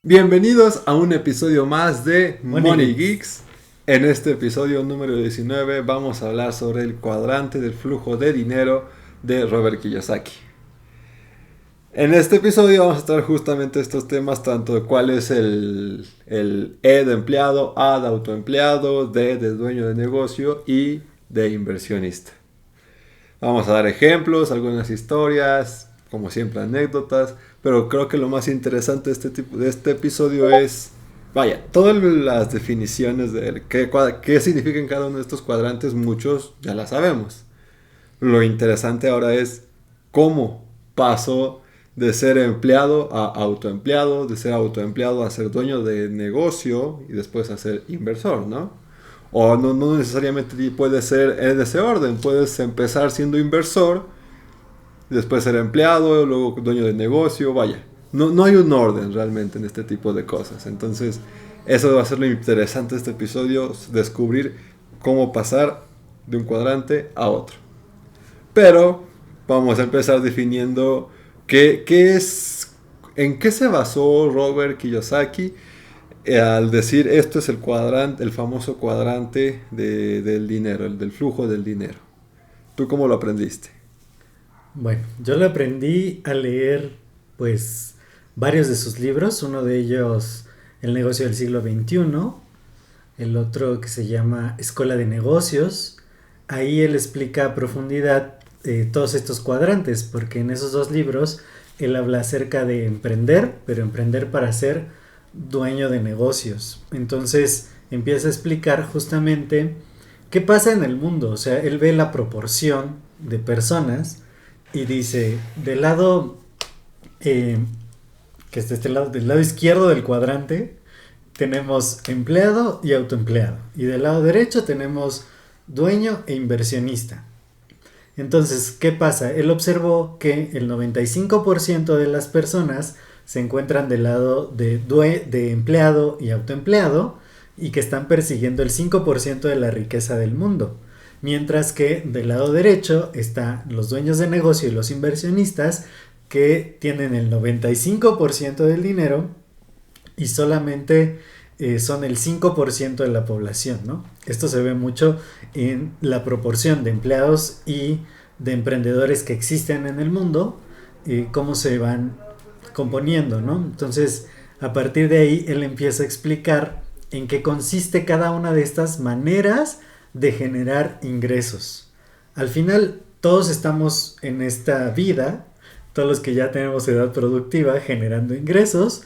Bienvenidos a un episodio más de Money Money Geeks. Geeks. En este episodio número 19 vamos a hablar sobre el cuadrante del flujo de dinero de Robert Kiyosaki. En este episodio vamos a tratar justamente estos temas, tanto de cuál es el E de empleado, A de autoempleado, D de dueño de negocio y de inversionista. Vamos a dar ejemplos, algunas historias, como siempre anécdotas, pero creo que lo más interesante de este episodio es, todas las definiciones de qué significan cada uno de estos cuadrantes, muchos ya las sabemos. Lo interesante ahora es cómo pasó de ser empleado a autoempleado, de ser autoempleado a ser dueño de negocio y después a ser inversor, ¿no? O no necesariamente puede ser en ese orden, puedes empezar siendo inversor, después ser empleado, luego dueño de negocio, no hay un orden realmente en este tipo de cosas. Entonces, eso va a ser lo interesante de este episodio, descubrir cómo pasar de un cuadrante a otro. Pero vamos a empezar definiendo en qué se basó Robert Kiyosaki al decir esto es el cuadrante, el famoso cuadrante del dinero, el del flujo del dinero. ¿Tú cómo lo aprendiste? Bueno, yo lo aprendí a leer, pues, varios de sus libros. Uno de ellos, El negocio del siglo XXI. El otro que se llama Escuela de Negocios. Ahí él explica a profundidad todos estos cuadrantes, porque en esos dos libros él habla acerca de emprender, pero emprender para ser dueño de negocios. Entonces empieza a explicar justamente qué pasa en el mundo. O sea, él ve la proporción de personas y dice, del lado que está del lado izquierdo del cuadrante tenemos empleado y autoempleado, y del lado derecho tenemos dueño e inversionista. Entonces, ¿qué pasa? Él observó que el 95% de las personas se encuentran del lado de empleado y autoempleado, y que están persiguiendo el 5% de la riqueza del mundo. Mientras que del lado derecho están los dueños de negocio y los inversionistas, que tienen el 95% del dinero y solamente son el 5% de la población, ¿no? Esto se ve mucho en la proporción de empleados y de emprendedores que existen en el mundo, cómo se van componiendo, ¿no? Entonces, a partir de ahí, él empieza a explicar en qué consiste cada una de estas maneras de generar ingresos. Al final, todos estamos en esta vida, todos los que ya tenemos edad productiva, generando ingresos.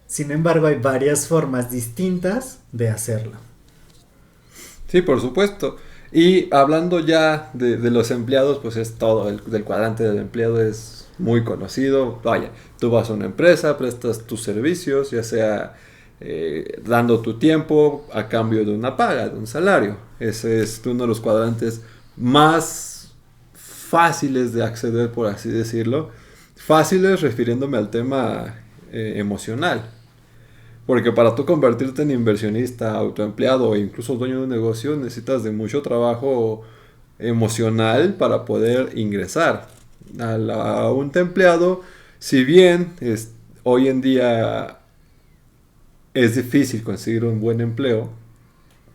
Sin embargo, hay varias formas distintas de hacerlo. Sí, por supuesto. Y hablando ya de los empleados, pues es todo, del cuadrante del empleado es muy conocido. Tú vas a una empresa, prestas tus servicios, ya sea dando tu tiempo a cambio de una paga, de un salario. Ese es uno de los cuadrantes más fáciles de acceder, por así decirlo. Fáciles refiriéndome al tema emocional. Porque para tú convertirte en inversionista, autoempleado o incluso dueño de un negocio, necesitas de mucho trabajo emocional para poder ingresar. A un empleado, si bien hoy en día es difícil conseguir un buen empleo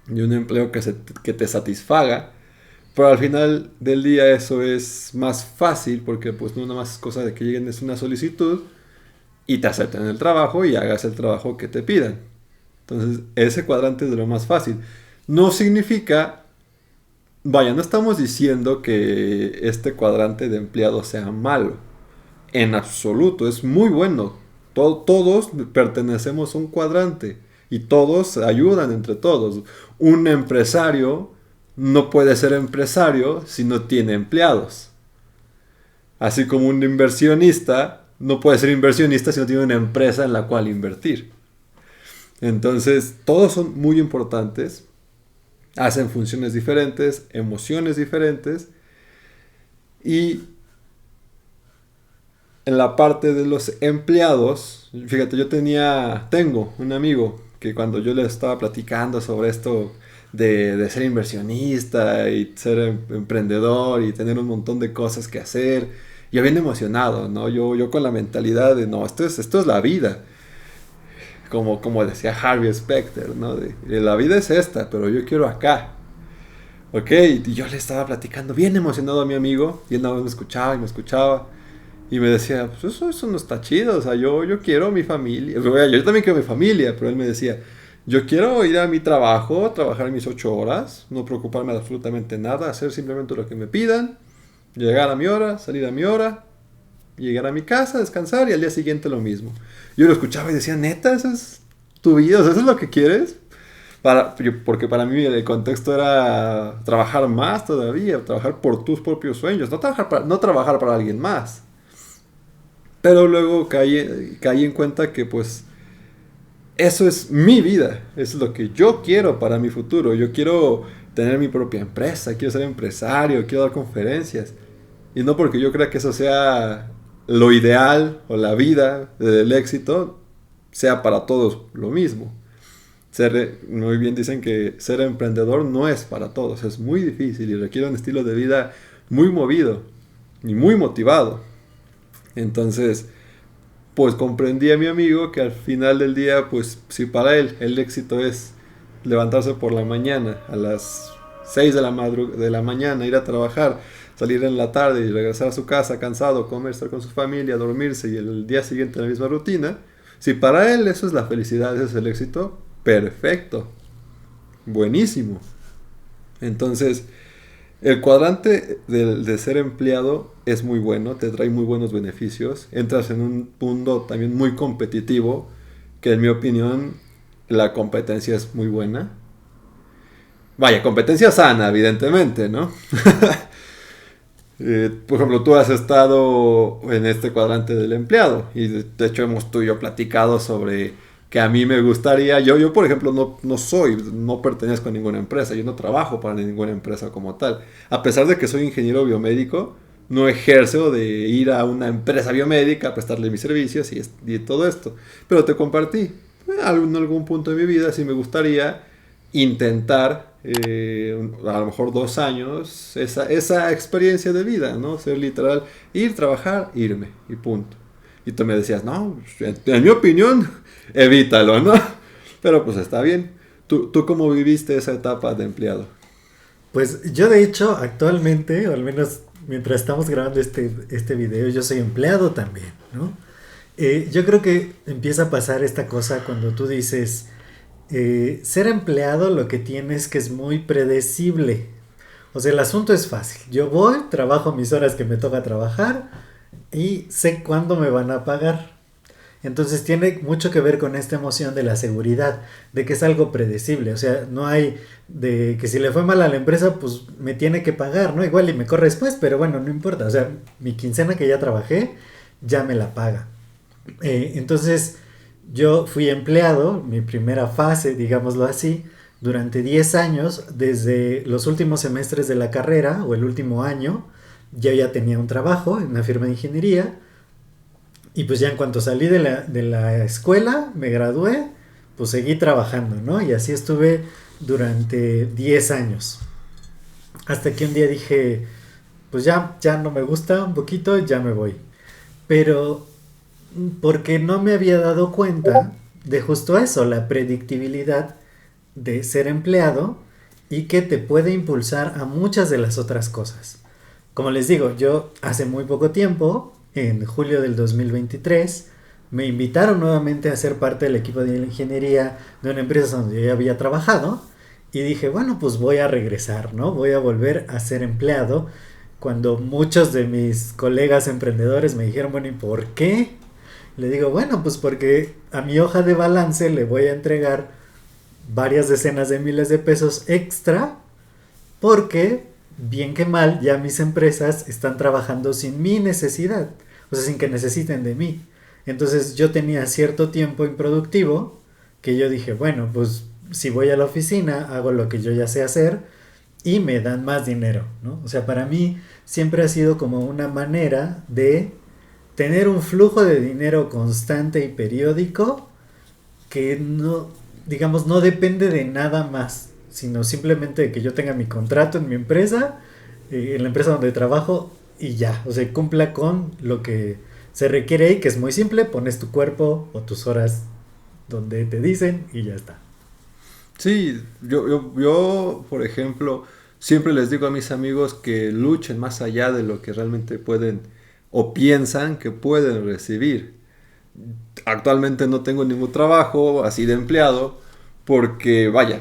y un empleo que te satisfaga, pero al final del día eso es más fácil porque pues no nada más es cosa de que lleguen es una solicitud y te acepten el trabajo y hagas el trabajo que te pidan. Entonces, ese cuadrante es de lo más fácil. No significa, no estamos diciendo que este cuadrante de empleado sea malo. En absoluto, es muy bueno. Todos pertenecemos a un cuadrante y todos ayudan entre todos. Un empresario no puede ser empresario si no tiene empleados. Así como un inversionista no puede ser inversionista si no tiene una empresa en la cual invertir. Entonces, todos son muy importantes, hacen funciones diferentes, emociones diferentes, y en la parte de los empleados, fíjate, tengo un amigo que cuando yo le estaba platicando sobre esto de ser inversionista y ser emprendedor y tener un montón de cosas que hacer, yo bien emocionado, ¿no? Yo con la mentalidad de, no, esto es la vida. como decía Harvey Specter, ¿no? De la vida es esta, pero yo quiero acá. Ok, y yo le estaba platicando bien emocionado a mi amigo, y él nada más me escuchaba y me escuchaba, y me decía, pues eso no está chido, o sea, yo quiero mi familia, yo también quiero mi familia, pero él me decía, yo quiero ir a mi trabajo, trabajar mis 8 horas, no preocuparme de absolutamente nada, hacer simplemente lo que me pidan, llegar a mi hora, salir a mi hora, llegar a mi casa, descansar y al día siguiente lo mismo. Yo lo escuchaba y decía, neta, ¿eso es tu vida? ¿Eso es lo que quieres? Porque para mí el contexto era trabajar más todavía, trabajar por tus propios sueños, no trabajar para alguien más. Pero luego caí en cuenta que pues eso es mi vida, eso es lo que yo quiero para mi futuro. Yo quiero tener mi propia empresa, quiero ser empresario, quiero dar conferencias. Y no porque yo crea que eso sea lo ideal o la vida del éxito, sea para todos lo mismo. Muy bien dicen que ser emprendedor no es para todos, es muy difícil y requiere un estilo de vida muy movido y muy motivado. Entonces, pues comprendí a mi amigo que al final del día, pues si para él el éxito es levantarse por la mañana a las 6 de la mañana, ir a trabajar, salir en la tarde y regresar a su casa cansado, comer, estar con su familia, dormirse y el día siguiente la misma rutina, si para él eso es la felicidad, ese es el éxito, perfecto, buenísimo. Entonces, el cuadrante de ser empleado es muy bueno, te trae muy buenos beneficios, entras en un mundo también muy competitivo, que en mi opinión la competencia es muy buena. Vaya, competencia sana, evidentemente, ¿no? Por ejemplo, tú has estado en este cuadrante del empleado y de hecho hemos tú y yo platicado sobre que a mí me gustaría, yo por ejemplo no pertenezco a ninguna empresa, yo no trabajo para ninguna empresa como tal, a pesar de que soy ingeniero biomédico, no ejerzo de ir a una empresa biomédica a prestarle mis servicios y todo esto, pero te compartí, en algún punto de mi vida sí me gustaría intentar a lo mejor 2 años esa experiencia de vida, ¿no? Ser literal, ir, trabajar, irme y punto. Y tú me decías, no, en mi opinión, evítalo, ¿no? Pero pues está bien. ¿Tú cómo viviste esa etapa de empleado? Pues yo de hecho actualmente, o al menos mientras estamos grabando este video, yo soy empleado también, ¿no? Yo creo que empieza a pasar esta cosa cuando tú dices, ser empleado lo que tienes que es muy predecible. O sea, el asunto es fácil. Yo voy, trabajo mis horas que me toca trabajar y sé cuándo me van a pagar. Entonces tiene mucho que ver con esta emoción de la seguridad, de que es algo predecible. O sea, no hay de que si le fue mal a la empresa, pues me tiene que pagar, ¿no? Igual y me corre después, pero bueno, no importa. O sea, mi quincena que ya trabajé, ya me la paga. Entonces, yo fui empleado, mi primera fase, digámoslo así, durante 10 años, desde los últimos semestres de la carrera, o el último año, yo ya tenía un trabajo en una firma de ingeniería. Y pues ya en cuanto salí de la escuela, me gradué, pues seguí trabajando, ¿no? Y así estuve durante 10 años. Hasta que un día dije, pues ya no me gusta un poquito, ya me voy. Pero porque no me había dado cuenta de justo eso, la predictibilidad de ser empleado y que te puede impulsar a muchas de las otras cosas. Como les digo, yo hace muy poco tiempo, en julio del 2023, me invitaron nuevamente a ser parte del equipo de ingeniería de una empresa donde yo ya había trabajado y dije, bueno, pues voy a regresar, ¿no? Voy a volver a ser empleado, cuando muchos de mis colegas emprendedores me dijeron, bueno, ¿y por qué? Le digo, bueno, pues porque a mi hoja de balance le voy a entregar varias decenas de miles de pesos extra porque, bien que mal, ya mis empresas están trabajando sin mi necesidad, o sea, sin que necesiten de mí. Entonces yo tenía cierto tiempo improductivo que yo dije, bueno, pues si voy a la oficina, hago lo que yo ya sé hacer y me dan más dinero, ¿no? O sea, para mí siempre ha sido como una manera de tener un flujo de dinero constante y periódico que no, digamos, no depende de nada más, sino simplemente de que yo tenga mi contrato en mi empresa, en la empresa donde trabajo y ya, o sea, cumpla con lo que se requiere ahí, que es muy simple, pones tu cuerpo o tus horas donde te dicen y ya está. Sí, yo, por ejemplo, siempre les digo a mis amigos que luchen más allá de lo que realmente pueden o piensan que pueden recibir. Actualmente no tengo ningún trabajo así de empleado porque, vaya,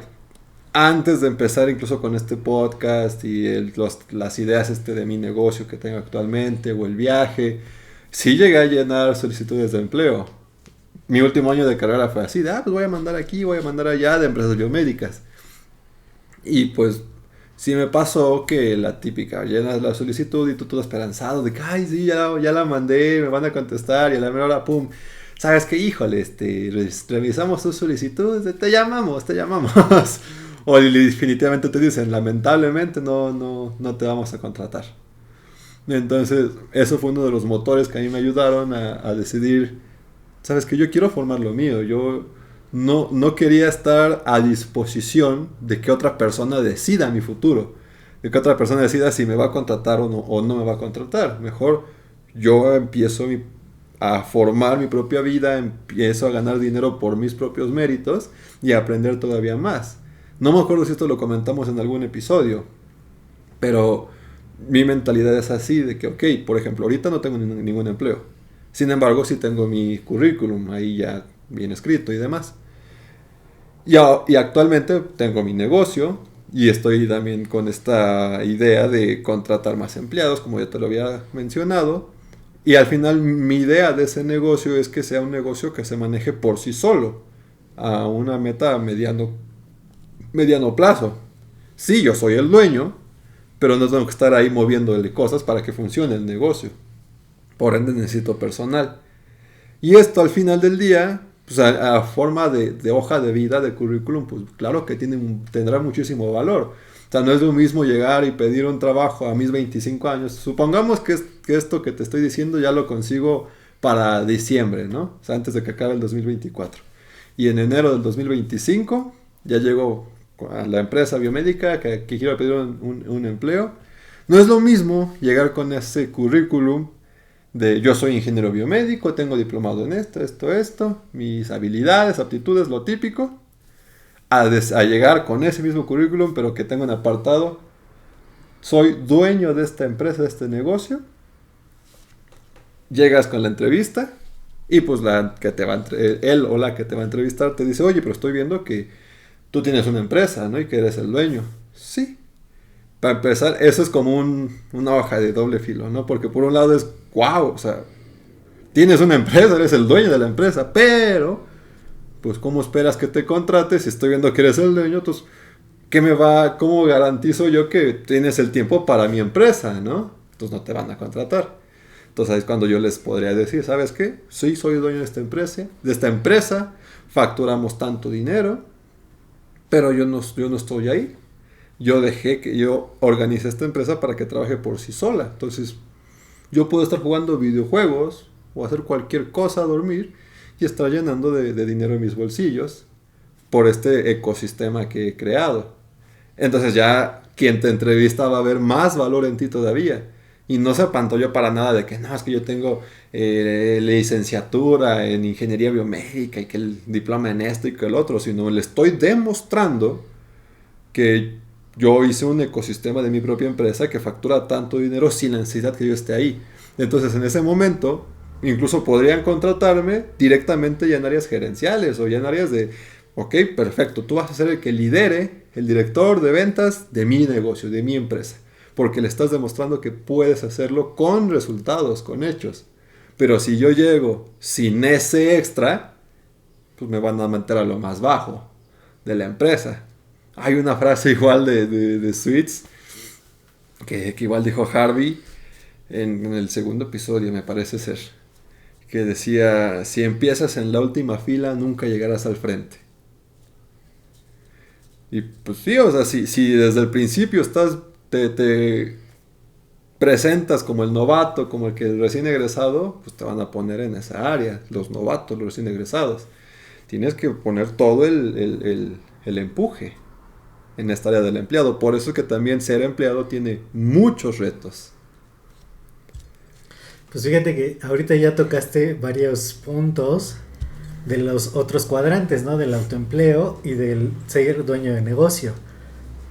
antes de empezar incluso con este podcast y las ideas de mi negocio que tengo actualmente o el viaje, sí llegué a llenar solicitudes de empleo. Mi último año de carrera fue así, pues voy a mandar aquí, voy a mandar allá de empresas biomédicas. Y pues sí me pasó que la típica, llenas la solicitud y tú todo esperanzado de que, ay, sí, ya la mandé, me van a contestar y a la mera hora, pum. ¿Sabes qué? Híjole, revisamos tus solicitudes, te llamamos. O definitivamente te dicen, lamentablemente no te vamos a contratar. Entonces, eso fue uno de los motores que a mí me ayudaron a decidir, sabes que yo quiero formar lo mío, yo no quería estar a disposición de que otra persona decida mi futuro, de que otra persona decida si me va a contratar o no me va a contratar. Mejor yo empiezo a formar mi propia vida, empiezo a ganar dinero por mis propios méritos y a aprender todavía más. No me acuerdo si esto lo comentamos en algún episodio, pero mi mentalidad es así, de que, ok, por ejemplo, ahorita no tengo ningún empleo. Sin embargo, sí tengo mi currículum ahí ya bien escrito y demás. Y actualmente tengo mi negocio y estoy también con esta idea de contratar más empleados, como ya te lo había mencionado. Y al final mi idea de ese negocio es que sea un negocio que se maneje por sí solo, a una meta a mediano plazo. Sí, yo soy el dueño, pero no tengo que estar ahí moviéndole cosas para que funcione el negocio. Por ende necesito personal. Y esto al final del día, pues a forma de hoja de vida, de currículum, pues claro que tendrá muchísimo valor. O sea, no es lo mismo llegar y pedir un trabajo a mis 25 años. Supongamos que esto que te estoy diciendo ya lo consigo para diciembre, ¿no? O sea, antes de que acabe el 2024. Y en enero del 2025 ya llego a la empresa biomédica que quiero pedir un empleo. No es lo mismo llegar con ese currículum de yo soy ingeniero biomédico, tengo diplomado en esto, mis habilidades, aptitudes, lo típico, a llegar con ese mismo currículum, pero que tenga un apartado, soy dueño de esta empresa, de este negocio. Llegas con la entrevista y pues él o la que te va a entrevistar te dice, oye, pero estoy viendo que tú tienes una empresa, ¿no? Y que eres el dueño. Sí. Para empezar, eso es como una hoja de doble filo, ¿no? Porque por un lado es, wow, o sea, tienes una empresa, eres el dueño de la empresa, pero, pues, ¿cómo esperas que te contrates si estoy viendo que eres el dueño? Entonces, ¿cómo garantizo yo que tienes el tiempo para mi empresa, ¿no? Entonces no te van a contratar. Entonces ahí es cuando yo les podría decir, ¿sabes qué? Sí, soy dueño de esta empresa, facturamos tanto dinero, pero yo no estoy ahí. Yo organicé esta empresa para que trabaje por sí sola. Entonces, yo puedo estar jugando videojuegos o hacer cualquier cosa, dormir y estar llenando de dinero en mis bolsillos por este ecosistema que he creado. Entonces ya quien te entrevista va a ver más valor en ti todavía. Y no se apantalló para nada de que no, es que yo tengo licenciatura en ingeniería biomédica y que el diploma en esto y que el otro, sino le estoy demostrando que yo hice un ecosistema de mi propia empresa que factura tanto dinero sin la necesidad que yo esté ahí. Entonces en ese momento incluso podrían contratarme directamente ya en áreas gerenciales o ya en áreas de, ok, perfecto, tú vas a ser el que lidere, el director de ventas de mi negocio, de mi empresa, porque le estás demostrando que puedes hacerlo con resultados, con hechos. Pero si yo llego sin ese extra, pues me van a meter a lo más bajo de la empresa. Hay una frase igual de Suits que igual dijo Harvey en el segundo episodio, me parece ser, que decía, si empiezas en la última fila, nunca llegarás al frente. Y pues sí, o sea, si desde el principio te presentas como el novato, como el que recién egresado, pues te van a poner en esa área, los novatos, los recién egresados. Tienes que poner todo el empuje en esta área del empleado. Por eso es que también ser empleado tiene muchos retos. Pues fíjate que ahorita ya tocaste varios puntos de los otros cuadrantes, ¿no? Del autoempleo y del ser dueño de negocio.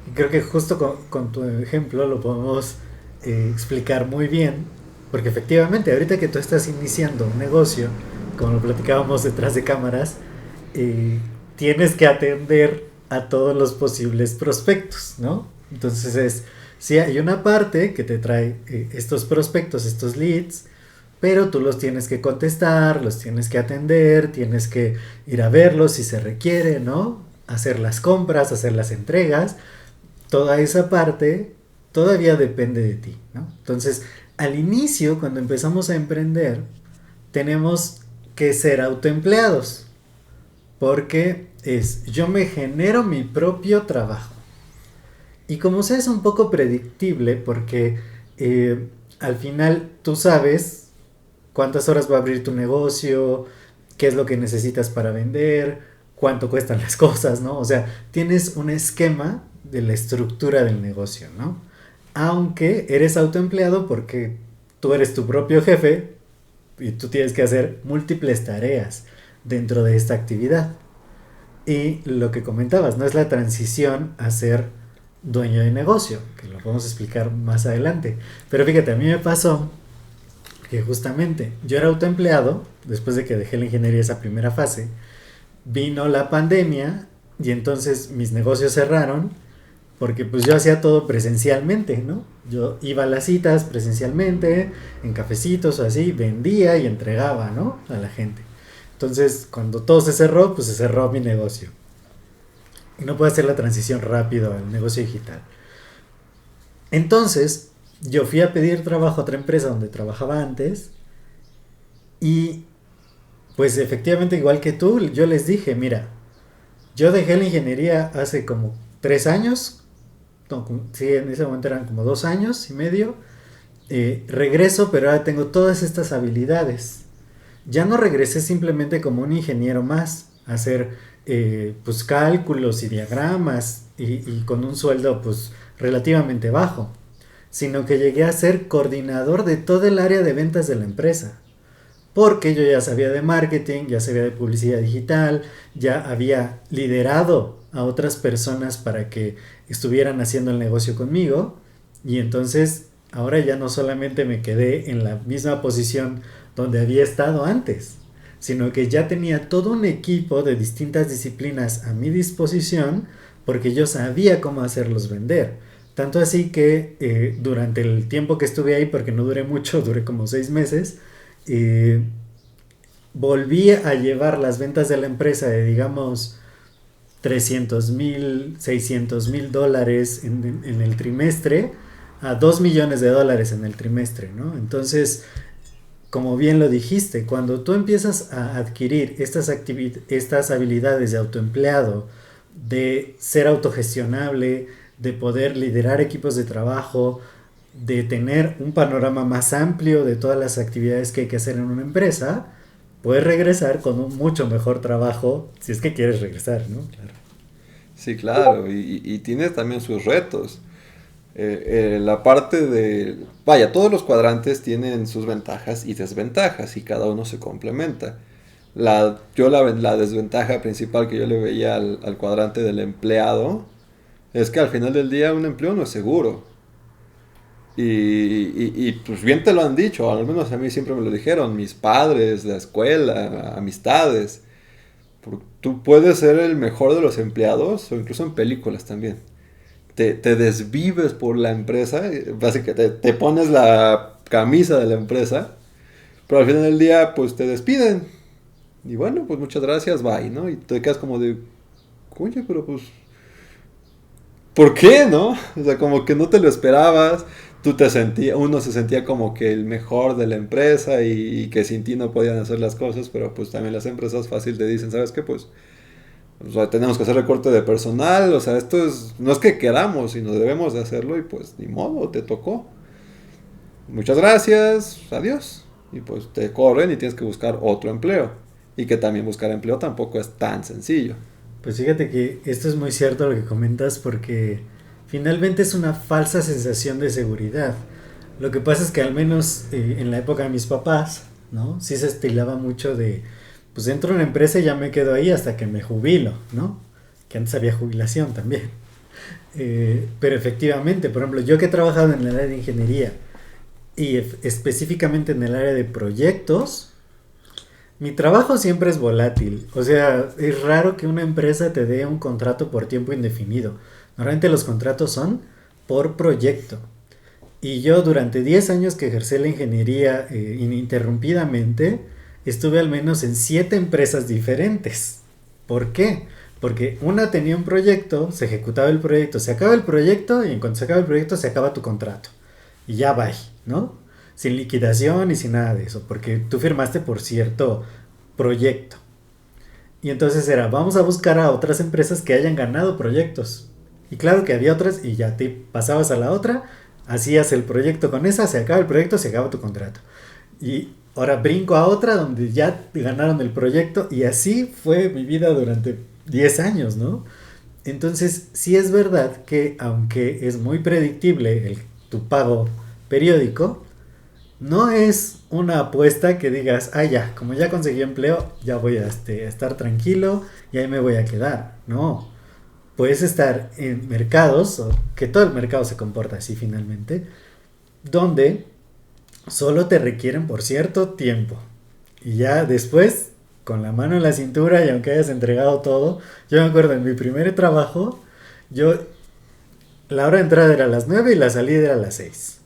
Y creo que justo con tu ejemplo lo podemos explicar muy bien, porque efectivamente ahorita que tú estás iniciando un negocio, como lo platicábamos detrás de cámaras, tienes que atender a todos los posibles prospectos, ¿no? Entonces sí hay una parte que te trae estos prospectos, estos leads, pero tú los tienes que contestar, los tienes que atender, tienes que ir a verlos si se requiere, ¿no? Hacer las compras, hacer las entregas, toda esa parte todavía depende de ti, ¿no? Entonces, al inicio, cuando empezamos a emprender, tenemos que ser autoempleados, porque yo me genero mi propio trabajo. Y como sea, es un poco predictible, porque al final tú sabes cuántas horas va a abrir tu negocio, qué es lo que necesitas para vender, cuánto cuestan las cosas, ¿no? O sea, tienes un esquema de la estructura del negocio, ¿no? Aunque eres autoempleado porque tú eres tu propio jefe y tú tienes que hacer múltiples tareas dentro de esta actividad. Y lo que comentabas, ¿no? Es la transición a ser dueño de negocio, que lo podemos explicar más adelante. Pero fíjate, a mí me pasó que justamente yo era autoempleado, después de que dejé la ingeniería esa primera fase, vino la pandemia y entonces mis negocios cerraron porque pues yo hacía todo presencialmente, ¿no? Yo iba a las citas presencialmente, en cafecitos o así, vendía y entregaba, ¿no? A la gente. Entonces, cuando todo se cerró, pues se cerró mi negocio. Y no pude hacer la transición rápido al negocio digital. Entonces, yo fui a pedir trabajo a otra empresa donde trabajaba antes y pues efectivamente igual que tú, yo les dije, mira, yo dejé la ingeniería hace como 3 años, no, sí, en ese momento eran como 2 años y medio, regreso, pero ahora tengo todas estas habilidades. Ya no regresé simplemente como un ingeniero más a hacer pues cálculos y diagramas y con un sueldo pues relativamente bajo, sino que llegué a ser coordinador de todo el área de ventas de la empresa. Porque yo ya sabía de marketing, ya sabía de publicidad digital, ya había liderado a otras personas para que estuvieran haciendo el negocio conmigo. Y entonces ahora ya no solamente me quedé en la misma posición donde había estado antes, sino que ya tenía todo un equipo de distintas disciplinas a mi disposición porque yo sabía cómo hacerlos vender. Tanto así que durante el tiempo que estuve ahí, porque no duré mucho, duré como 6 meses, volví a llevar las ventas de la empresa de digamos 300,000, 600,000 dólares en el trimestre a 2 millones de dólares en el trimestre, ¿no? Entonces, como bien lo dijiste, cuando tú empiezas a adquirir estas habilidades de autoempleado, de ser autogestionable, de poder liderar equipos de trabajo, de tener un panorama más amplio de todas las actividades que hay que hacer en una empresa, puedes regresar con un mucho mejor trabajo si es que quieres regresar, ¿no? Claro. Sí, claro, y tiene también sus retos. La parte de... Vaya, todos los cuadrantes tienen sus ventajas y desventajas y cada uno se complementa. La desventaja principal que yo le veía al cuadrante del empleado es que al final del día un empleo no es seguro. Y pues bien te lo han dicho, al menos a mí siempre me lo dijeron, mis padres, la escuela, amistades. Tú puedes ser el mejor de los empleados o incluso en películas también. Te desvives por la empresa, básicamente te pones la camisa de la empresa, pero al final del día pues te despiden. Y bueno, pues muchas gracias, bye, ¿no? Y te quedas como de, coño, pero pues, ¿por qué, no? O sea, como que no te lo esperabas, uno se sentía como que el mejor de la empresa y que sin ti no podían hacer las cosas, pero pues también las empresas fácil te dicen, ¿sabes qué? Pues, o sea, tenemos que hacer recorte de personal, o sea, no es que queramos, sino debemos de hacerlo y pues ni modo, te tocó. Muchas gracias, adiós. Y pues te corren y tienes que buscar otro empleo. Y que también buscar empleo tampoco es tan sencillo. Pues fíjate que esto es muy cierto lo que comentas porque finalmente es una falsa sensación de seguridad. Lo que pasa es que al menos en la época de mis papás, ¿no? Sí se estilaba mucho de pues entro a una empresa y ya me quedo ahí hasta que me jubilo, ¿no? Que antes había jubilación también. Pero efectivamente, por ejemplo, yo que he trabajado en el área de ingeniería y específicamente en el área de proyectos, mi trabajo siempre es volátil. O sea, es raro que una empresa te dé un contrato por tiempo indefinido. Normalmente los contratos son por proyecto. Y yo durante 10 años que ejercí la ingeniería ininterrumpidamente, estuve al menos en 7 empresas diferentes. ¿Por qué? Porque una tenía un proyecto, se ejecutaba el proyecto, se acaba el proyecto y en cuanto se acaba el proyecto se acaba tu contrato. Y ya va, ¿no? Sin liquidación y sin nada de eso, porque tú firmaste por cierto proyecto. Y entonces era, vamos a buscar a otras empresas que hayan ganado proyectos. Y claro que había otras y ya te pasabas a la otra, hacías el proyecto con esa, se acaba el proyecto, se acaba tu contrato. Y ahora brinco a otra donde ya ganaron el proyecto y así fue mi vida durante 10 años, ¿no? Entonces, sí es verdad que aunque es muy predictible tu pago periódico, no es una apuesta que digas, ah, ya, como ya conseguí empleo, ya voy a estar tranquilo y ahí me voy a quedar. No, puedes estar en mercados, que todo el mercado se comporta así finalmente, donde solo te requieren por cierto tiempo. Y ya después, con la mano en la cintura y aunque hayas entregado todo, yo me acuerdo en mi primer trabajo, yo, la hora de entrada era a las 9 y la salida era a las 6.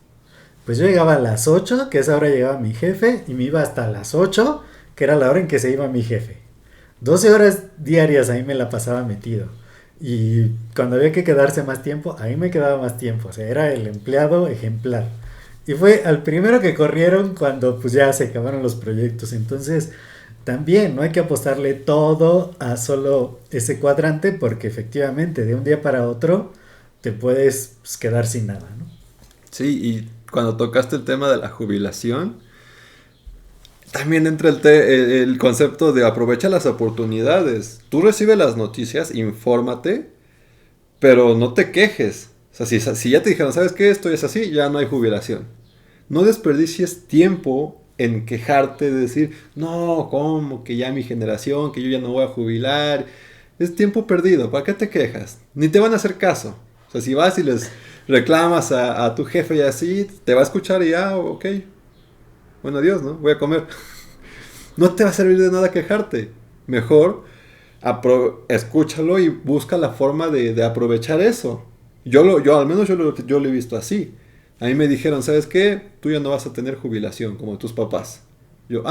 Pues yo llegaba a las 8, que a esa hora llegaba mi jefe, y me iba hasta las 8, que era la hora en que se iba mi jefe. 12 horas diarias ahí me la pasaba metido. Y cuando había que quedarse más tiempo, ahí me quedaba más tiempo. O sea, era el empleado ejemplar. Y fue al primero que corrieron cuando pues ya se acabaron los proyectos. Entonces, también no hay que apostarle todo a solo ese cuadrante porque efectivamente de un día para otro te puedes pues, quedar sin nada, ¿no? Sí, y cuando tocaste el tema de la jubilación, también entra el concepto de aprovecha las oportunidades. Tú recibes las noticias, infórmate, pero no te quejes. O sea, si ya te dijeron, ¿sabes qué? Esto es así, ya no hay jubilación. No desperdicies tiempo en quejarte de decir, no, ¿cómo? Que ya mi generación, que yo ya no voy a jubilar. Es tiempo perdido, ¿para qué te quejas? Ni te van a hacer caso. O sea, si vas y les reclamas a tu jefe y así, te va a escuchar y ya, ok. Bueno, adiós, ¿no? Voy a comer. No te va a servir de nada quejarte. Mejor escúchalo y busca la forma de aprovechar eso. Al menos yo lo he visto así. A mí me dijeron, ¿sabes qué? Tú ya no vas a tener jubilación como tus papás. Yo,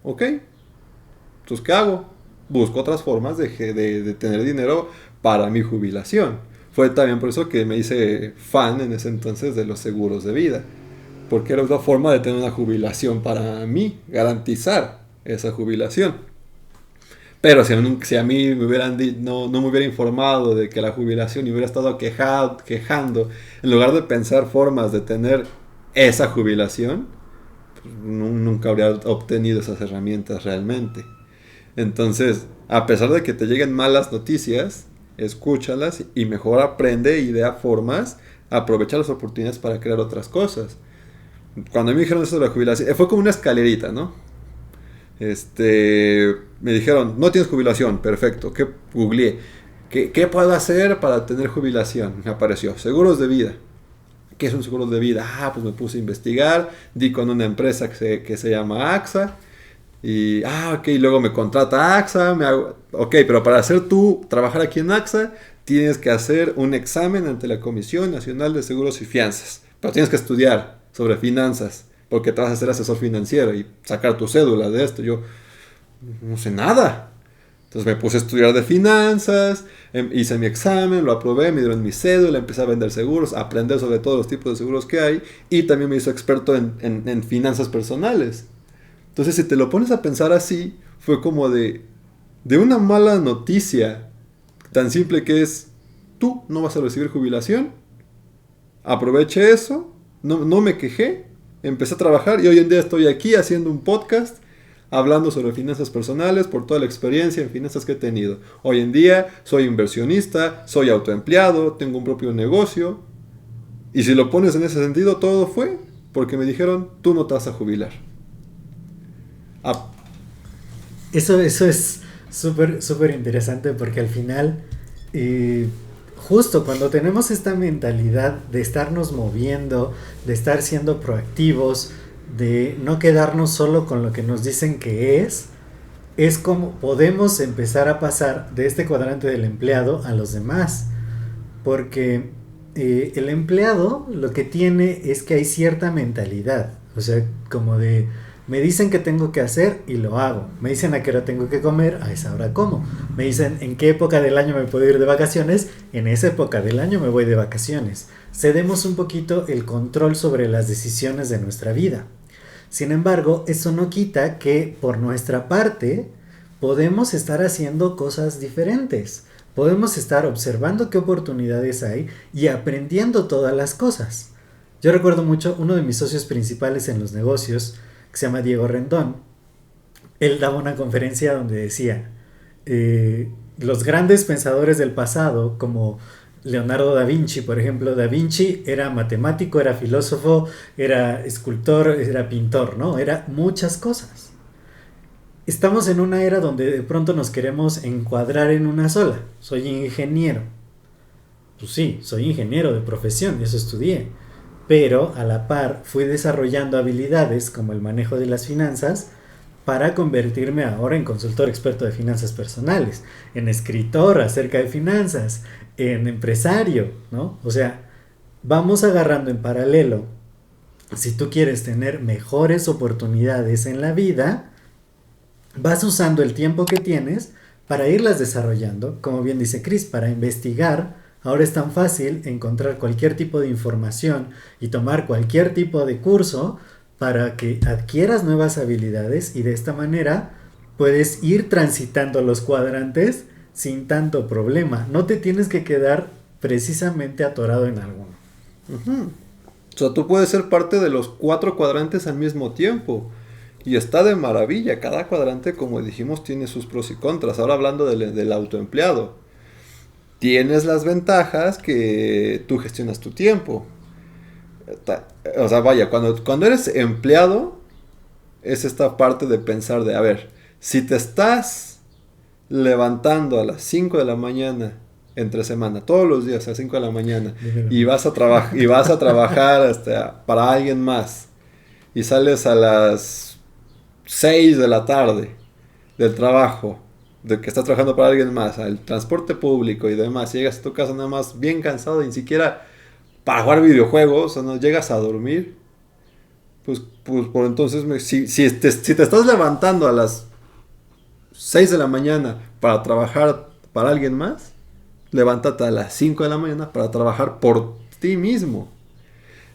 ok. Entonces, ¿qué hago? Busco otras formas de tener dinero para mi jubilación. Fue también por eso que me hice fan en ese entonces de los seguros de vida. Porque era una forma de tener una jubilación para mí, garantizar esa jubilación. Pero si a mí no me hubiera informado de que la jubilación y hubiera estado quejando, en lugar de pensar formas de tener esa jubilación, pues nunca habría obtenido esas herramientas realmente. Entonces, a pesar de que te lleguen malas noticias, escúchalas y mejor aprende y idea formas, aprovecha las oportunidades para crear otras cosas. Cuando me dijeron eso de la jubilación, fue como una escalerita, ¿no? Me dijeron, no tienes jubilación, perfecto. ¿Qué googleé? ¿Qué puedo hacer para tener jubilación? Me apareció, seguros de vida. ¿Qué es un seguro de vida? Pues me puse a investigar, di con una empresa que se llama AXA. Y, ok, luego me contrata AXA, ok, pero para trabajar aquí en AXA, tienes que hacer un examen ante la Comisión Nacional de Seguros y Fianzas. Pero tienes que estudiar sobre finanzas, porque te vas a ser asesor financiero y sacar tu cédula de esto. Yo no sé nada. Entonces me puse a estudiar de finanzas, hice mi examen, lo aprobé, me dieron mi cédula, empecé a vender seguros, a aprender sobre todos los tipos de seguros que hay y también me hizo experto en finanzas personales. Entonces si te lo pones a pensar así, fue como de una mala noticia tan simple que es, tú no vas a recibir jubilación, aproveché eso, no me quejé, empecé a trabajar y hoy en día estoy aquí haciendo un podcast hablando sobre finanzas personales por toda la experiencia en finanzas que he tenido. Hoy en día soy inversionista, soy autoempleado, tengo un propio negocio. Y si lo pones en ese sentido, todo fue porque me dijeron, tú no te vas a jubilar. Eso es súper, súper interesante porque al final, eh, justo cuando tenemos esta mentalidad de estarnos moviendo, de estar siendo proactivos, de no quedarnos solo con lo que nos dicen que es como podemos empezar a pasar de este cuadrante del empleado a los demás. Porque el empleado lo que tiene es que hay cierta mentalidad. O sea, como de, me dicen que tengo que hacer y lo hago. Me dicen a qué hora tengo que comer, a esa hora como. Me dicen en qué época del año me puedo ir de vacaciones, en esa época del año me voy de vacaciones. Cedemos un poquito el control sobre las decisiones de nuestra vida. Sin embargo, eso no quita que por nuestra parte podemos estar haciendo cosas diferentes. Podemos estar observando qué oportunidades hay y aprendiendo todas las cosas. Yo recuerdo mucho uno de mis socios principales en los negocios, que se llama Diego Rendón. Él daba una conferencia donde decía, los grandes pensadores del pasado, como Leonardo da Vinci, por ejemplo, da Vinci era matemático, era filósofo, era escultor, era pintor, ¿no? Era muchas cosas. Estamos en una era donde de pronto nos queremos encuadrar en una sola. Soy ingeniero. Pues sí, soy ingeniero de profesión, eso estudié. Pero a la par fui desarrollando habilidades como el manejo de las finanzas para convertirme ahora en consultor experto de finanzas personales, en escritor acerca de finanzas, en empresario, ¿no? O sea, vamos agarrando en paralelo. Si tú quieres tener mejores oportunidades en la vida, vas usando el tiempo que tienes para irlas desarrollando, como bien dice Chris, para investigar. Ahora es tan fácil encontrar cualquier tipo de información y tomar cualquier tipo de curso para que adquieras nuevas habilidades y de esta manera puedes ir transitando los cuadrantes sin tanto problema. No te tienes que quedar precisamente atorado en alguno. Uh-huh. O sea, tú puedes ser parte de los 4 cuadrantes al mismo tiempo. Y está de maravilla. Cada cuadrante, como dijimos, tiene sus pros y contras. Ahora hablando del autoempleado. Tienes las ventajas que tú gestionas tu tiempo. O sea, vaya, cuando eres empleado, es esta parte de pensar de, a ver, si te estás levantando a las 5 de la mañana entre semana, todos los días a las 5 de la mañana, y vas a trabajar para alguien más, y sales a las 6 de la tarde del trabajo, de que estás trabajando para alguien más, al transporte público y demás, y llegas a tu casa nada más bien cansado y ni siquiera para jugar videojuegos, o no llegas a dormir, pues por entonces, si te estás levantando a las 6 de la mañana para trabajar para alguien más, levántate a las 5 de la mañana para trabajar por ti mismo,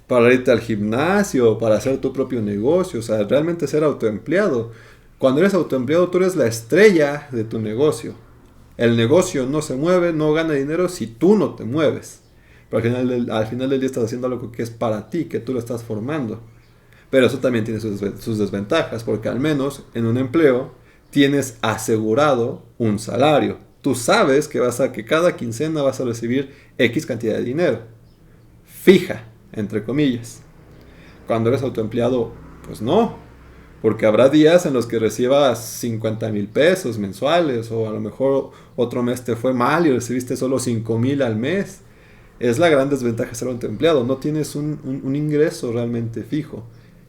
para irte al gimnasio, para hacer tu propio negocio, o sea, realmente ser autoempleado. Cuando eres autoempleado, tú eres la estrella de tu negocio. El negocio no se mueve, no gana dinero si tú no te mueves. Pero al final del día estás haciendo algo que es para ti, que tú lo estás formando. Pero eso también tiene sus desventajas, porque al menos en un empleo tienes asegurado un salario. Tú sabes que cada quincena vas a recibir X cantidad de dinero. Fija, entre comillas. Cuando eres autoempleado, pues no. Porque habrá días en los que recibas 50,000 pesos mensuales, o a lo mejor otro mes te fue mal y recibiste solo 5,000 al mes. Es la gran desventaja de ser autoempleado. No tienes un ingreso realmente fijo.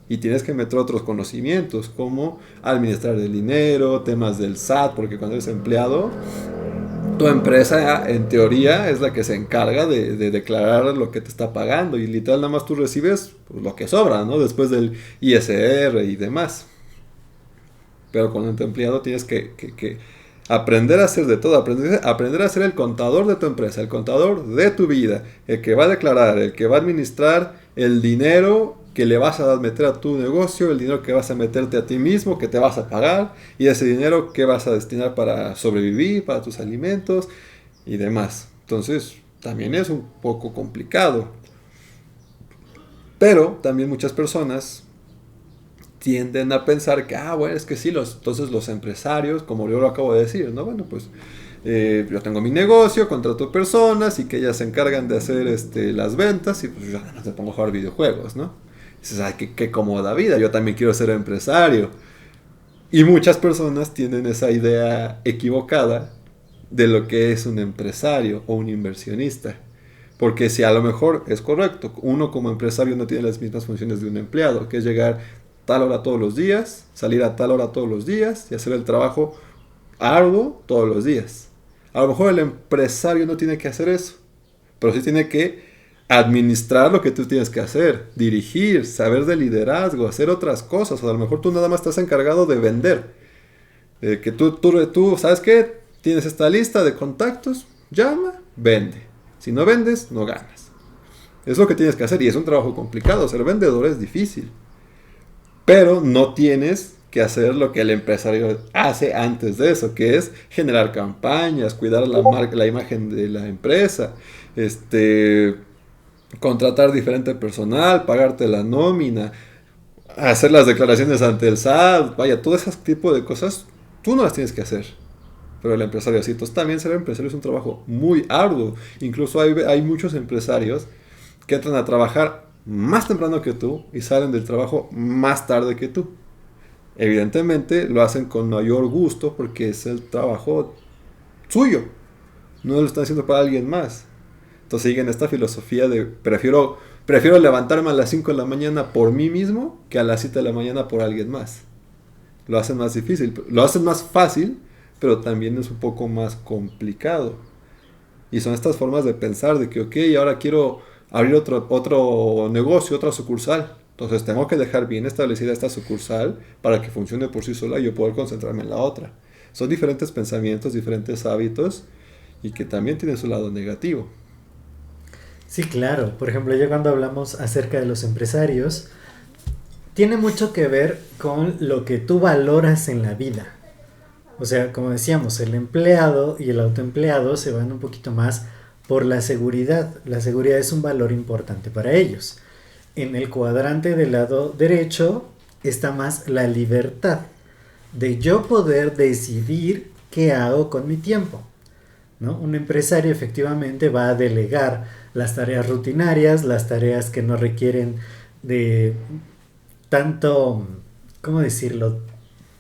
Y tienes que meter otros conocimientos, como administrar el dinero, temas del SAT, porque cuando eres empleado, tu empresa en teoría es la que se encarga de declarar lo que te está pagando, y literal nada más tú recibes pues, lo que sobra, ¿no? Después del ISR y demás. Pero con tu empleado tienes que aprender a hacer de todo, aprender a ser el contador de tu empresa, el contador de tu vida, el que va a declarar, el que va a administrar el dinero que le vas a meter a tu negocio, el dinero que vas a meterte a ti mismo, que te vas a pagar, y ese dinero que vas a destinar para sobrevivir, para tus alimentos y demás. Entonces, también es un poco complicado. Pero también muchas personas tienden a pensar que, bueno, es que sí, entonces los empresarios, como yo lo acabo de decir, ¿no? Bueno, pues yo tengo mi negocio, contrato personas y que ellas se encargan de hacer las ventas, y pues yo no te pongo a jugar videojuegos, ¿no? Dices, ay, qué cómoda vida, yo también quiero ser empresario. Y muchas personas tienen esa idea equivocada de lo que es un empresario o un inversionista. Porque si a lo mejor es correcto, uno como empresario no tiene las mismas funciones de un empleado, que es llegar tal hora todos los días, salir a tal hora todos los días y hacer el trabajo arduo todos los días. A lo mejor el empresario no tiene que hacer eso, pero sí tiene que administrar lo que tú tienes que hacer, dirigir, saber de liderazgo, hacer otras cosas. O a lo mejor tú nada más estás encargado de vender. Que tú, ¿sabes qué? Tienes esta lista de contactos, llama, vende. Si no vendes, no ganas. Es lo que tienes que hacer y es un trabajo complicado. Ser vendedor es difícil. Pero no tienes que hacer lo que el empresario hace antes de eso, que es generar campañas, cuidar la marca, la imagen de la empresa, contratar diferente personal, pagarte la nómina, hacer las declaraciones ante el SAT, vaya, todo ese tipo de cosas, tú no las tienes que hacer. Pero el empresario sí. Entonces también ser empresario es un trabajo muy arduo. Incluso hay muchos empresarios que entran a trabajar más temprano que tú y salen del trabajo más tarde que tú. Evidentemente lo hacen con mayor gusto porque es el trabajo suyo. No lo están haciendo para alguien más. Entonces siguen esta filosofía de prefiero levantarme a las 5 de la mañana por mí mismo que a las 7 de la mañana por alguien más. Lo hacen más difícil, lo hacen más fácil, pero también es un poco más complicado. Y son estas formas de pensar de que, ok, ahora quiero abrir otro negocio, otra sucursal. Entonces tengo que dejar bien establecida esta sucursal para que funcione por sí sola y yo poder concentrarme en la otra. Son diferentes pensamientos, diferentes hábitos y que también tienen su lado negativo. Sí, claro. Por ejemplo, ya cuando hablamos acerca de los empresarios, tiene mucho que ver con lo que tú valoras en la vida. O sea, como decíamos, el empleado y el autoempleado se van un poquito más por la seguridad. La seguridad es un valor importante para ellos. En el cuadrante del lado derecho está más la libertad de yo poder decidir qué hago con mi tiempo, ¿no? Un empresario efectivamente va a delegar las tareas rutinarias, las tareas que no requieren de tanto, ¿cómo decirlo?,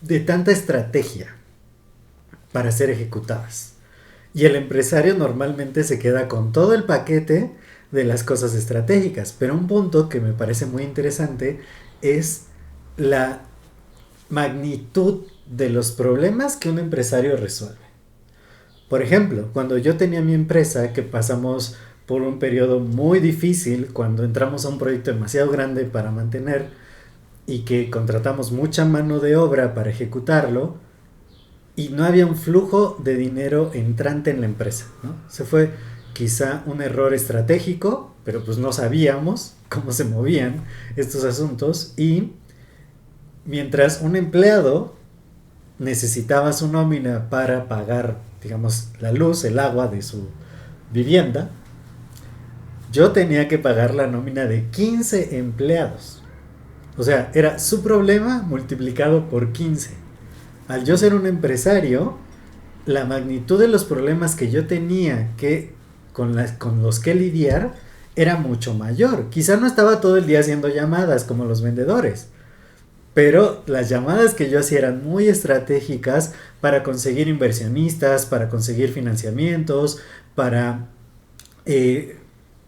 de tanta estrategia para ser ejecutadas. Y el empresario normalmente se queda con todo el paquete de las cosas estratégicas. Pero un punto que me parece muy interesante es la magnitud de los problemas que un empresario resuelve. Por ejemplo, cuando yo tenía mi empresa, que pasamos por un periodo muy difícil, cuando entramos a un proyecto demasiado grande para mantener y que contratamos mucha mano de obra para ejecutarlo, y no había un flujo de dinero entrante en la empresa, ¿no? Se fue quizá un error estratégico, pero pues no sabíamos cómo se movían estos asuntos, y mientras un empleado necesitaba su nómina para pagar, digamos, la luz, el agua de su vivienda, yo tenía que pagar la nómina de 15 empleados. O sea, era su problema multiplicado por 15. Al yo ser un empresario, la magnitud de los problemas que yo tenía con los que lidiar era mucho mayor. Quizá no estaba todo el día haciendo llamadas como los vendedores, pero las llamadas que yo hacía eran muy estratégicas para conseguir inversionistas, para conseguir financiamientos, para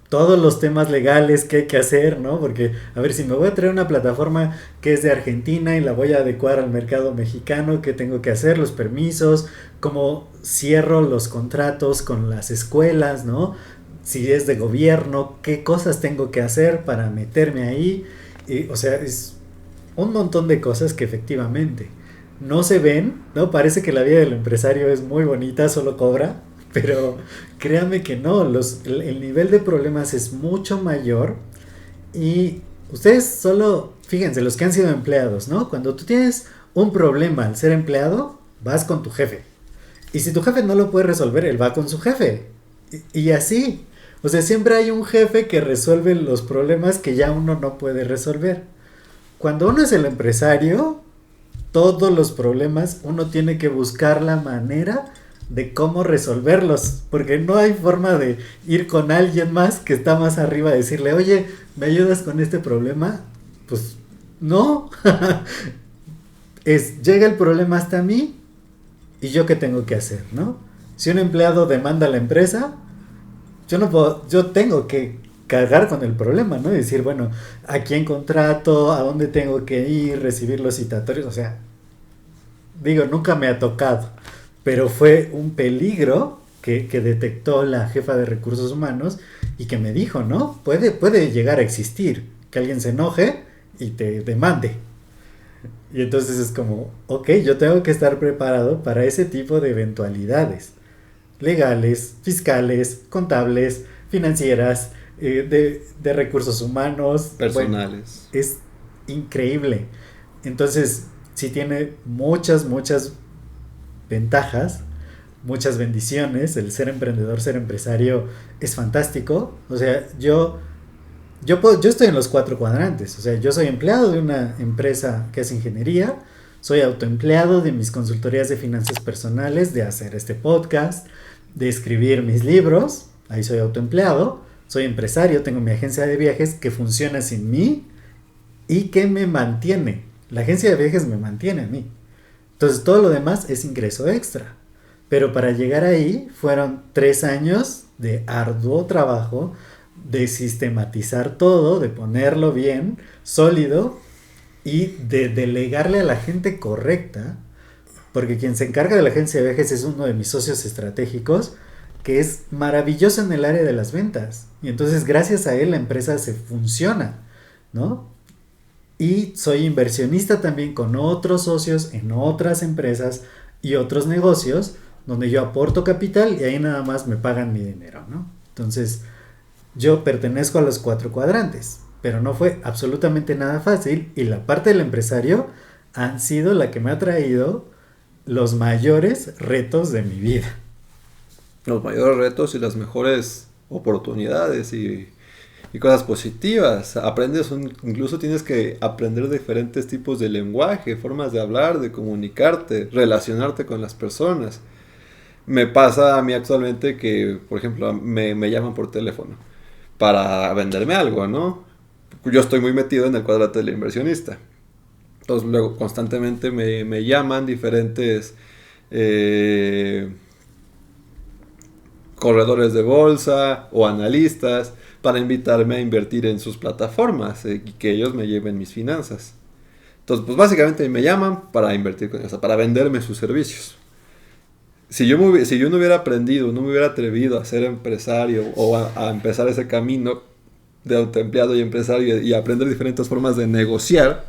todos los temas legales que hay que hacer, ¿no? Porque, a ver, si me voy a traer una plataforma que es de Argentina y la voy a adecuar al mercado mexicano, ¿qué tengo que hacer? Los permisos, cómo cierro los contratos con las escuelas, ¿no? Si es de gobierno, ¿qué cosas tengo que hacer para meterme ahí? O sea, es un montón de cosas que efectivamente no se ven, ¿no? Parece que la vida del empresario es muy bonita, solo cobra. Pero créanme que no, el nivel de problemas es mucho mayor. Y ustedes solo, fíjense, los que han sido empleados, ¿no? Cuando tú tienes un problema al ser empleado, vas con tu jefe. Y si tu jefe no lo puede resolver, él va con su jefe. Y así. O sea, siempre hay un jefe que resuelve los problemas que ya uno no puede resolver. Cuando uno es el empresario, todos los problemas uno tiene que buscar la manera de cómo resolverlos, porque no hay forma de ir con alguien más que está más arriba y decirle, oye, ¿me ayudas con este problema? Pues no. llega el problema hasta mí y yo qué tengo que hacer, ¿no? Si un empleado demanda a la empresa, yo tengo que cargar con el problema, ¿no? Y decir, bueno, ¿a quién contrato? ¿A dónde tengo que ir? ¿Recibir los citatorios? O sea, digo, nunca me ha tocado, pero fue un peligro que detectó la jefa de recursos humanos y que me dijo, ¿no? Puede llegar a existir, que alguien se enoje y te demande. Y entonces es como, ok, yo tengo que estar preparado para ese tipo de eventualidades legales, fiscales, contables, financieras, de recursos humanos. Personales. Bueno, es increíble. Entonces, sí tiene muchas, muchas ventajas, muchas bendiciones. El ser emprendedor, ser empresario es fantástico. O sea, yo estoy en los 4 cuadrantes. O sea, yo soy empleado de una empresa que hace ingeniería, soy autoempleado de mis consultorías de finanzas personales, de hacer este podcast, de escribir mis libros, ahí soy autoempleado, soy empresario, tengo mi agencia de viajes que funciona sin mí y que me mantiene. La agencia de viajes me mantiene a mí. Entonces todo lo demás es ingreso extra. Pero para llegar ahí fueron 3 años de arduo trabajo, de sistematizar todo, de ponerlo bien, sólido y de delegarle a la gente correcta, porque quien se encarga de la agencia de viajes es uno de mis socios estratégicos, que es maravilloso en el área de las ventas. Y entonces gracias a él la empresa se funciona, ¿no? Y soy inversionista también con otros socios en otras empresas y otros negocios donde yo aporto capital y ahí nada más me pagan mi dinero, ¿no? Entonces, yo pertenezco a los 4 cuadrantes, pero no fue absolutamente nada fácil y la parte del empresario han sido la que me ha traído los mayores retos de mi vida. Los mayores retos y las mejores oportunidades y cosas positivas. Incluso tienes que aprender diferentes tipos de lenguaje, formas de hablar, de comunicarte, relacionarte con las personas. Me pasa a mí actualmente que, por ejemplo, me llaman por teléfono para venderme algo, ¿no? Yo estoy muy metido en el cuadrante del inversionista. Entonces luego constantemente me llaman diferentes corredores de bolsa o analistas para invitarme a invertir en sus plataformas y que ellos me lleven mis finanzas. Entonces, pues básicamente me llaman para invertir con eso, para venderme sus servicios. Si yo no hubiera aprendido, no me hubiera atrevido a ser empresario o a empezar ese camino de autoempleado y empresario y aprender diferentes formas de negociar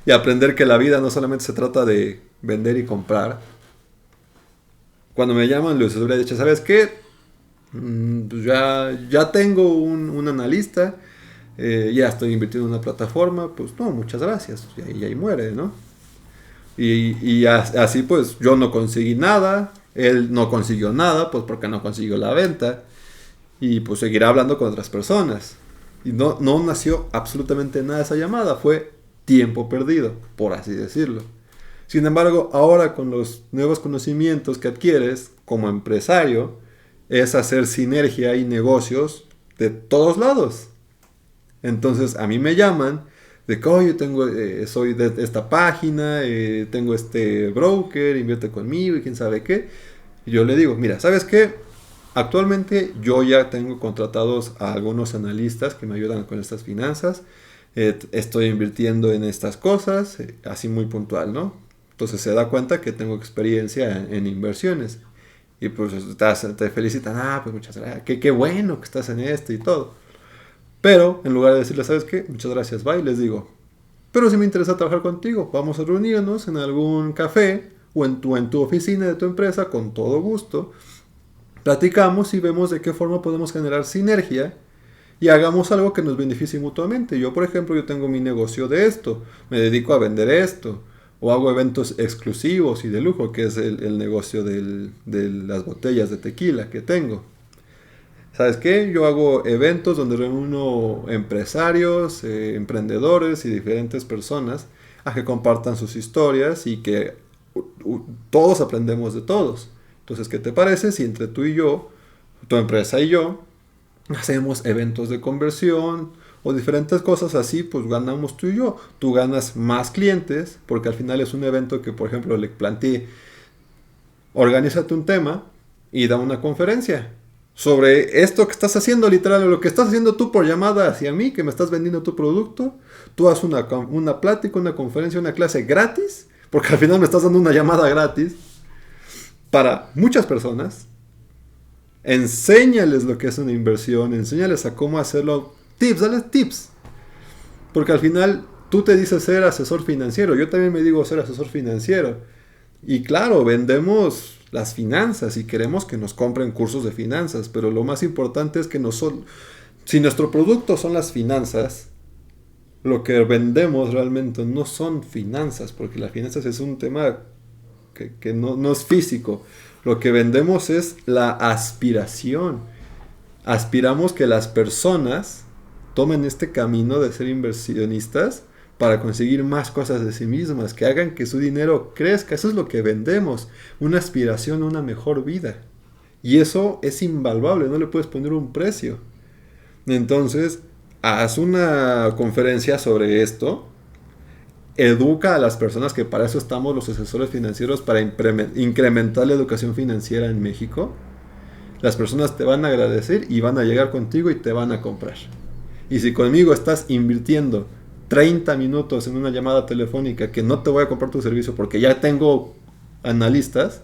y aprender que la vida no solamente se trata de vender y comprar. Cuando me llaman les hubiera dicho, ¿sabes qué? Pues ya tengo un analista, ya estoy invirtiendo en una plataforma, pues no, muchas gracias, y ahí muere, ¿no? Y así pues yo no conseguí nada, él no consiguió nada, pues porque no consiguió la venta, y pues seguirá hablando con otras personas. Y no nació absolutamente nada de esa llamada, fue tiempo perdido, por así decirlo. Sin embargo, ahora con los nuevos conocimientos que adquieres como empresario, es hacer sinergia y negocios de todos lados. Entonces a mí me llaman de que oye, soy de esta página, tengo este broker, invierte conmigo y quién sabe qué. Y yo le digo, mira, ¿sabes qué? Actualmente yo ya tengo contratados a algunos analistas que me ayudan con estas finanzas. Estoy invirtiendo en estas cosas, así muy puntual, ¿no? Entonces se da cuenta que tengo experiencia en inversiones. Y pues te felicitan, pues muchas gracias, qué bueno que estás en esto y todo. Pero en lugar de decirle, ¿sabes qué? Muchas gracias, bye, les digo, pero si me interesa trabajar contigo, vamos a reunirnos en algún café o en tu oficina de tu empresa, con todo gusto. Platicamos y vemos de qué forma podemos generar sinergia y hagamos algo que nos beneficie mutuamente. Yo, por ejemplo, yo tengo mi negocio de esto, me dedico a vender esto. O hago eventos exclusivos y de lujo, que es el negocio de las botellas de tequila que tengo. ¿Sabes qué? Yo hago eventos donde reúno empresarios, emprendedores y diferentes personas a que compartan sus historias y que todos aprendemos de todos. Entonces, ¿qué te parece si entre tú y yo, tu empresa y yo, hacemos eventos de conversión o diferentes cosas así, pues ganamos tú y yo. Tú ganas más clientes, porque al final es un evento que, por ejemplo, le planteé, organízate un tema y da una conferencia sobre esto que estás haciendo, literal, lo que estás haciendo tú por llamada hacia mí, que me estás vendiendo tu producto. Tú haces una plática, una conferencia, una clase gratis, porque al final me estás dando una llamada gratis para muchas personas. Enséñales lo que es una inversión, enséñales a cómo hacerlo. Tips, dale tips. Porque al final tú te dices ser asesor financiero, yo también me digo ser asesor financiero. Y claro, vendemos las finanzas y queremos que nos compren cursos de finanzas, pero lo más importante es que si nuestro producto son las finanzas, lo que vendemos realmente no son finanzas, porque las finanzas es un tema que no es físico. Lo que vendemos es la aspiración. Aspiramos que las personas tomen este camino de ser inversionistas para conseguir más cosas de sí mismas, que hagan que su dinero crezca. Eso es lo que vendemos, una aspiración a una mejor vida. Y eso es invaluable, no le puedes poner un precio. Entonces, haz una conferencia sobre esto, educa a las personas, que para eso estamos los asesores financieros, para incrementar la educación financiera en México. Las personas te van a agradecer y van a llegar contigo y te van a comprar. Y si conmigo estás invirtiendo 30 minutos en una llamada telefónica que no te voy a comprar tu servicio porque ya tengo analistas,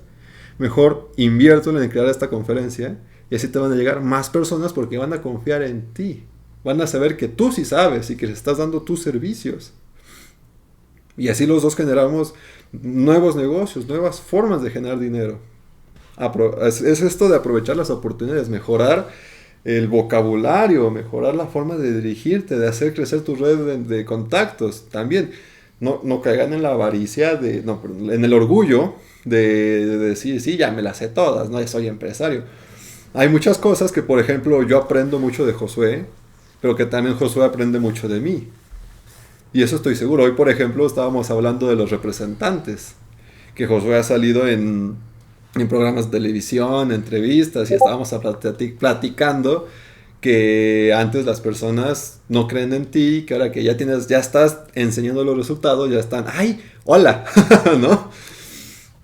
mejor inviértelo en crear esta conferencia y así te van a llegar más personas porque van a confiar en ti. Van a saber que tú sí sabes y que les estás dando tus servicios. Y así los dos generamos nuevos negocios, nuevas formas de generar dinero. Es esto de aprovechar las oportunidades, mejorar el vocabulario, mejorar la forma de dirigirte, de hacer crecer tu red de contactos. También no caigan en la avaricia, en el orgullo de decir, sí, ya me las sé todas, no, ya soy empresario. Hay muchas cosas que, por ejemplo, yo aprendo mucho de Josué, pero que también Josué aprende mucho de mí. Y eso estoy seguro. Hoy, por ejemplo, estábamos hablando de los representantes, que Josué ha salido en programas de televisión, entrevistas, y estábamos platicando que antes las personas no creen en ti, que ahora que ya estás enseñando los resultados, ya están, ¡ay, hola! ¿No?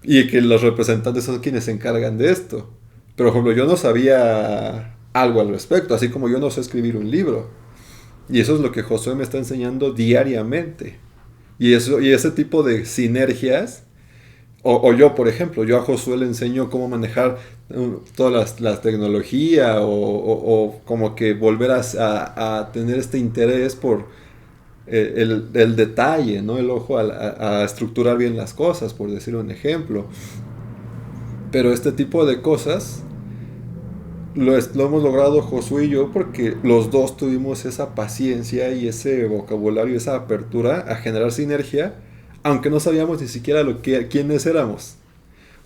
Y que los representantes son quienes se encargan de esto. Pero, por ejemplo, yo no sabía algo al respecto, así como yo no sé escribir un libro. Y eso es lo que Josué me está enseñando diariamente. Y ese tipo de sinergias, o yo, por ejemplo, yo a Josué le enseño cómo manejar toda la tecnología, o como que volver a tener este interés por el detalle, ¿no? El ojo a estructurar bien las cosas, por decir un ejemplo. Pero este tipo de cosas lo hemos logrado Josué y yo porque los dos tuvimos esa paciencia y ese vocabulario, esa apertura a generar sinergia, aunque no sabíamos ni siquiera quiénes éramos.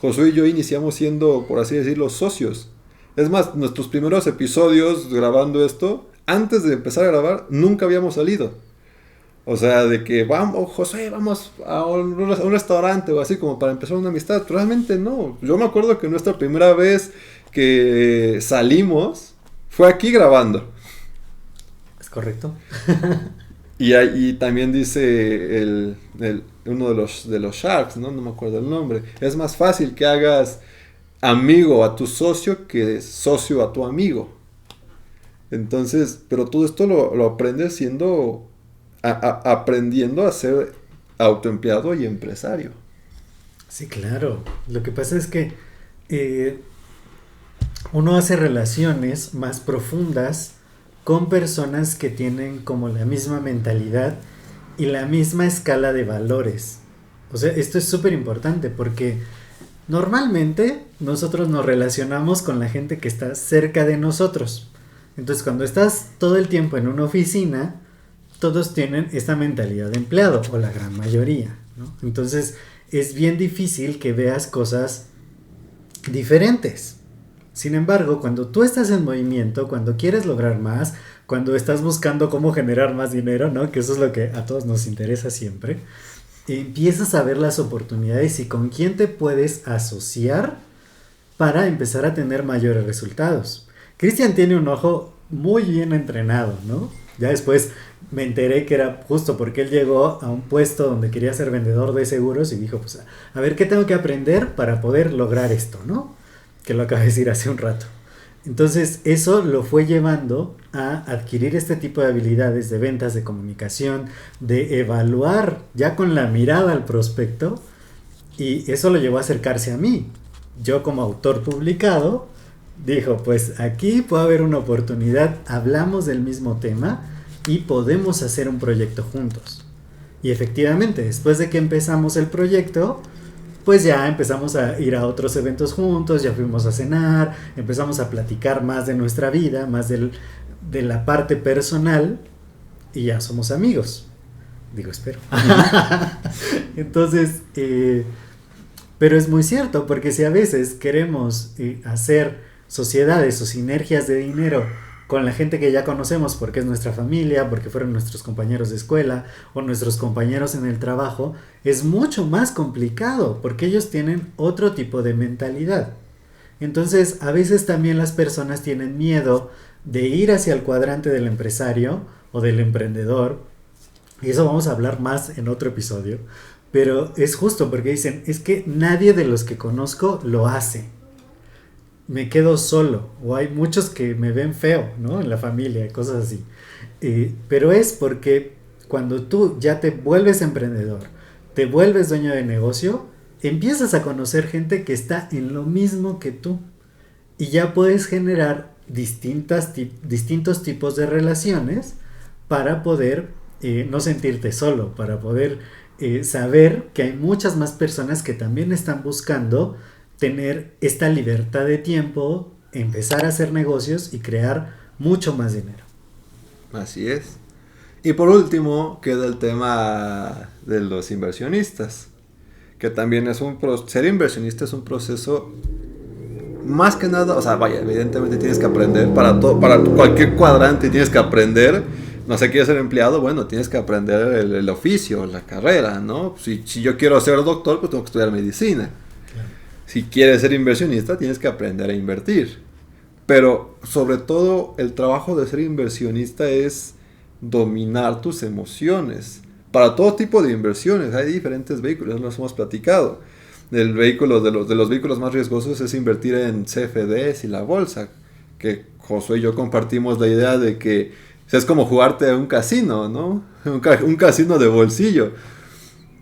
Josué y yo iniciamos siendo, por así decirlo, socios. Es más, nuestros primeros episodios grabando esto, antes de empezar a grabar, nunca habíamos salido. O sea, de que vamos, Josué, vamos a un restaurante o así como para empezar una amistad. Realmente no. Yo me acuerdo que nuestra primera vez que salimos fue aquí grabando. Es correcto. Y también dice uno de los Sharks, ¿no? No me acuerdo el nombre. Es más fácil que hagas amigo a tu socio que socio a tu amigo. Entonces, pero todo esto lo aprendes aprendiendo a ser autoempleado y empresario. Sí, claro. Lo que pasa es que uno hace relaciones más profundas con personas que tienen como la misma mentalidad y la misma escala de valores. O sea, esto es súper importante porque normalmente nosotros nos relacionamos con la gente que está cerca de nosotros. Entonces, cuando estás todo el tiempo en una oficina, todos tienen esta mentalidad de empleado, o la gran mayoría, ¿no? Entonces, es bien difícil que veas cosas diferentes. Sin embargo, cuando tú estás en movimiento, cuando quieres lograr más, cuando estás buscando cómo generar más dinero, ¿no? Que eso es lo que a todos nos interesa siempre, empiezas a ver las oportunidades y con quién te puedes asociar para empezar a tener mayores resultados. Cristian tiene un ojo muy bien entrenado, ¿no? Ya después me enteré que era justo porque él llegó a un puesto donde quería ser vendedor de seguros y dijo, pues, a ver, ¿qué tengo que aprender para poder lograr esto, no? Que lo acabé de decir hace un rato. Entonces, eso lo fue llevando a adquirir este tipo de habilidades de ventas, de comunicación, de evaluar ya con la mirada al prospecto, y eso lo llevó a acercarse a mí. Yo como autor publicado, dijo, pues aquí puede haber una oportunidad, hablamos del mismo tema y podemos hacer un proyecto juntos. Y efectivamente, después de que empezamos el proyecto, pues ya empezamos a ir a otros eventos juntos, ya fuimos a cenar, empezamos a platicar más de nuestra vida, más de la parte personal, y ya somos amigos. Digo, espero. Entonces, pero es muy cierto, porque si a veces queremos hacer sociedades o sinergias de dinero con la gente que ya conocemos porque es nuestra familia, porque fueron nuestros compañeros de escuela o nuestros compañeros en el trabajo, es mucho más complicado porque ellos tienen otro tipo de mentalidad. Entonces, a veces también las personas tienen miedo de ir hacia el cuadrante del empresario o del emprendedor, y eso vamos a hablar más en otro episodio, pero es justo porque dicen, es que nadie de los que conozco lo hace. Me quedo solo, o hay muchos que me ven feo, ¿no? En la familia, cosas así. Pero es porque cuando tú ya te vuelves emprendedor, te vuelves dueño de negocio, empiezas a conocer gente que está en lo mismo que tú. Y ya puedes generar distintos tipos de relaciones para poder no sentirte solo, para poder saber que hay muchas más personas que también están buscando tener esta libertad de tiempo, empezar a hacer negocios y crear mucho más dinero. Así es. Y por último queda el tema de los inversionistas, que también es ser inversionista es un proceso más que nada, o sea, vaya, evidentemente tienes que aprender para cualquier cuadrante tienes que aprender. No sé, quieres ser empleado, bueno, tienes que aprender el oficio, la carrera, ¿no? Si yo quiero ser doctor, pues tengo que estudiar medicina. Si quieres ser inversionista, tienes que aprender a invertir. Pero sobre todo el trabajo de ser inversionista es dominar tus emociones. Para todo tipo de inversiones hay diferentes vehículos, nos hemos platicado. El vehículo de los vehículos más riesgosos es invertir en CFDs y la bolsa. Que Josué y yo compartimos la idea de que es como jugarte a un casino, ¿no? Un casino de bolsillo.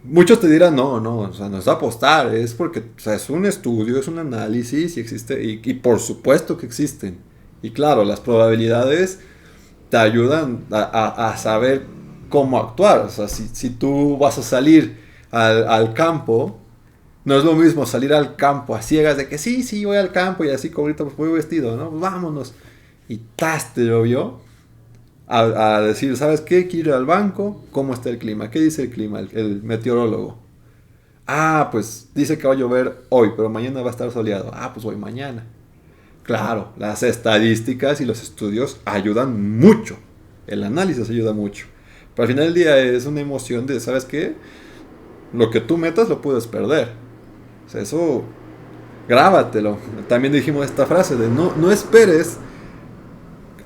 Muchos te dirán, no, o sea, no es apostar, es porque, o sea, es un estudio, es un análisis y existe, y por supuesto que existen. Y claro, las probabilidades te ayudan a saber cómo actuar. O sea, si tú vas a salir al campo, no es lo mismo salir al campo a ciegas de que sí, voy al campo y así como ahorita pues voy vestido, ¿no? Pues vámonos. Y te llovió. A decir, ¿sabes qué? Quiero ir al banco, ¿cómo está el clima? ¿Qué dice el clima? El meteorólogo. Pues dice que va a llover hoy, pero mañana va a estar soleado. Pues voy mañana. Claro, las estadísticas y los estudios ayudan mucho. El análisis ayuda mucho. Pero al final del día es una emoción de, ¿sabes qué? Lo que tú metas lo puedes perder. O sea, eso, grábatelo. También dijimos esta frase de no esperes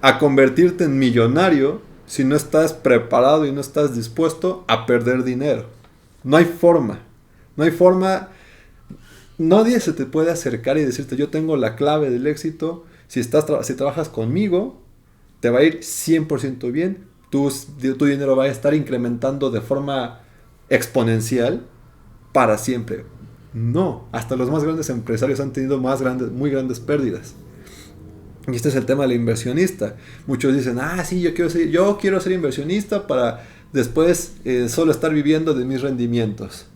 a convertirte en millonario si no estás preparado y no estás dispuesto a perder dinero. No hay forma. Nadie se te puede acercar y decirte, yo tengo la clave del éxito. Si trabajas conmigo, te va a ir 100% bien. Tu dinero va a estar incrementando de forma exponencial para siempre. No, hasta los más grandes empresarios han tenido muy grandes pérdidas. Y este es el tema del inversionista. Muchos dicen, sí, yo quiero ser inversionista para después solo estar viviendo de mis rendimientos.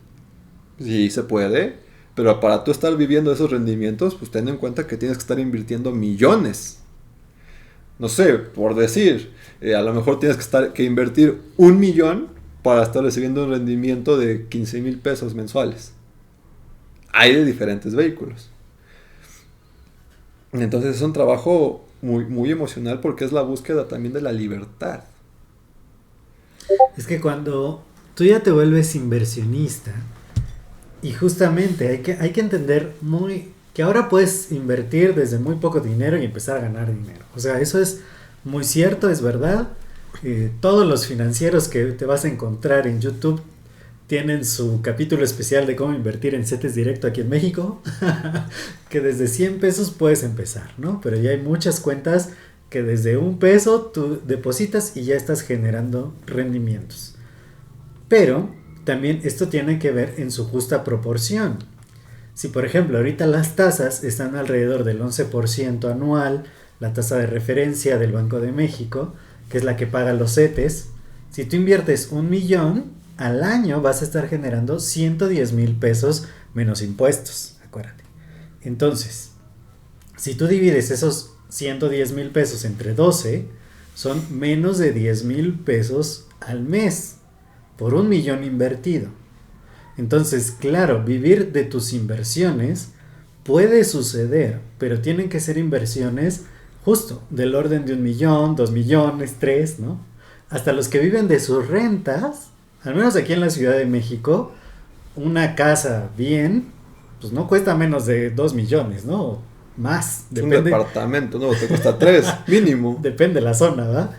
Sí, se puede, pero para tú estar viviendo de esos rendimientos, pues ten en cuenta que tienes que estar invirtiendo millones. No sé, por decir, a lo mejor tienes que invertir 1 millón para estar recibiendo un rendimiento de 15,000 pesos mensuales. Hay de diferentes vehículos. Entonces es un trabajo muy, muy emocional porque es la búsqueda también de la libertad. Es que cuando tú ya te vuelves inversionista, y justamente hay que entender que ahora puedes invertir desde muy poco dinero y empezar a ganar dinero. O sea, eso es muy cierto, es verdad, Todos los financieros que te vas a encontrar en YouTube tienen su capítulo especial de cómo invertir en CETES directo aquí en México, que desde 100 pesos puedes empezar, ¿no? Pero ya hay muchas cuentas que desde $1 tú depositas y ya estás generando rendimientos. Pero también esto tiene que ver en su justa proporción. Si por ejemplo ahorita las tasas están alrededor del 11% anual, la tasa de referencia del Banco de México, que es la que paga los CETES, si tú inviertes 1,000,000, al año vas a estar generando 110,000 pesos menos impuestos, acuérdate. Entonces, si tú divides esos 110,000 pesos entre 12, son menos de 10,000 pesos al mes por 1,000,000 invertido. Entonces, claro, vivir de tus inversiones puede suceder, pero tienen que ser inversiones justo del orden de 1,000,000, 2,000,000, 3, ¿no? Hasta los que viven de sus rentas, al menos aquí en la Ciudad de México, una casa bien, pues no cuesta menos de 2,000,000, ¿no? Más. Depende. Un departamento, ¿no? Te cuesta 3, mínimo. Depende de la zona, ¿verdad?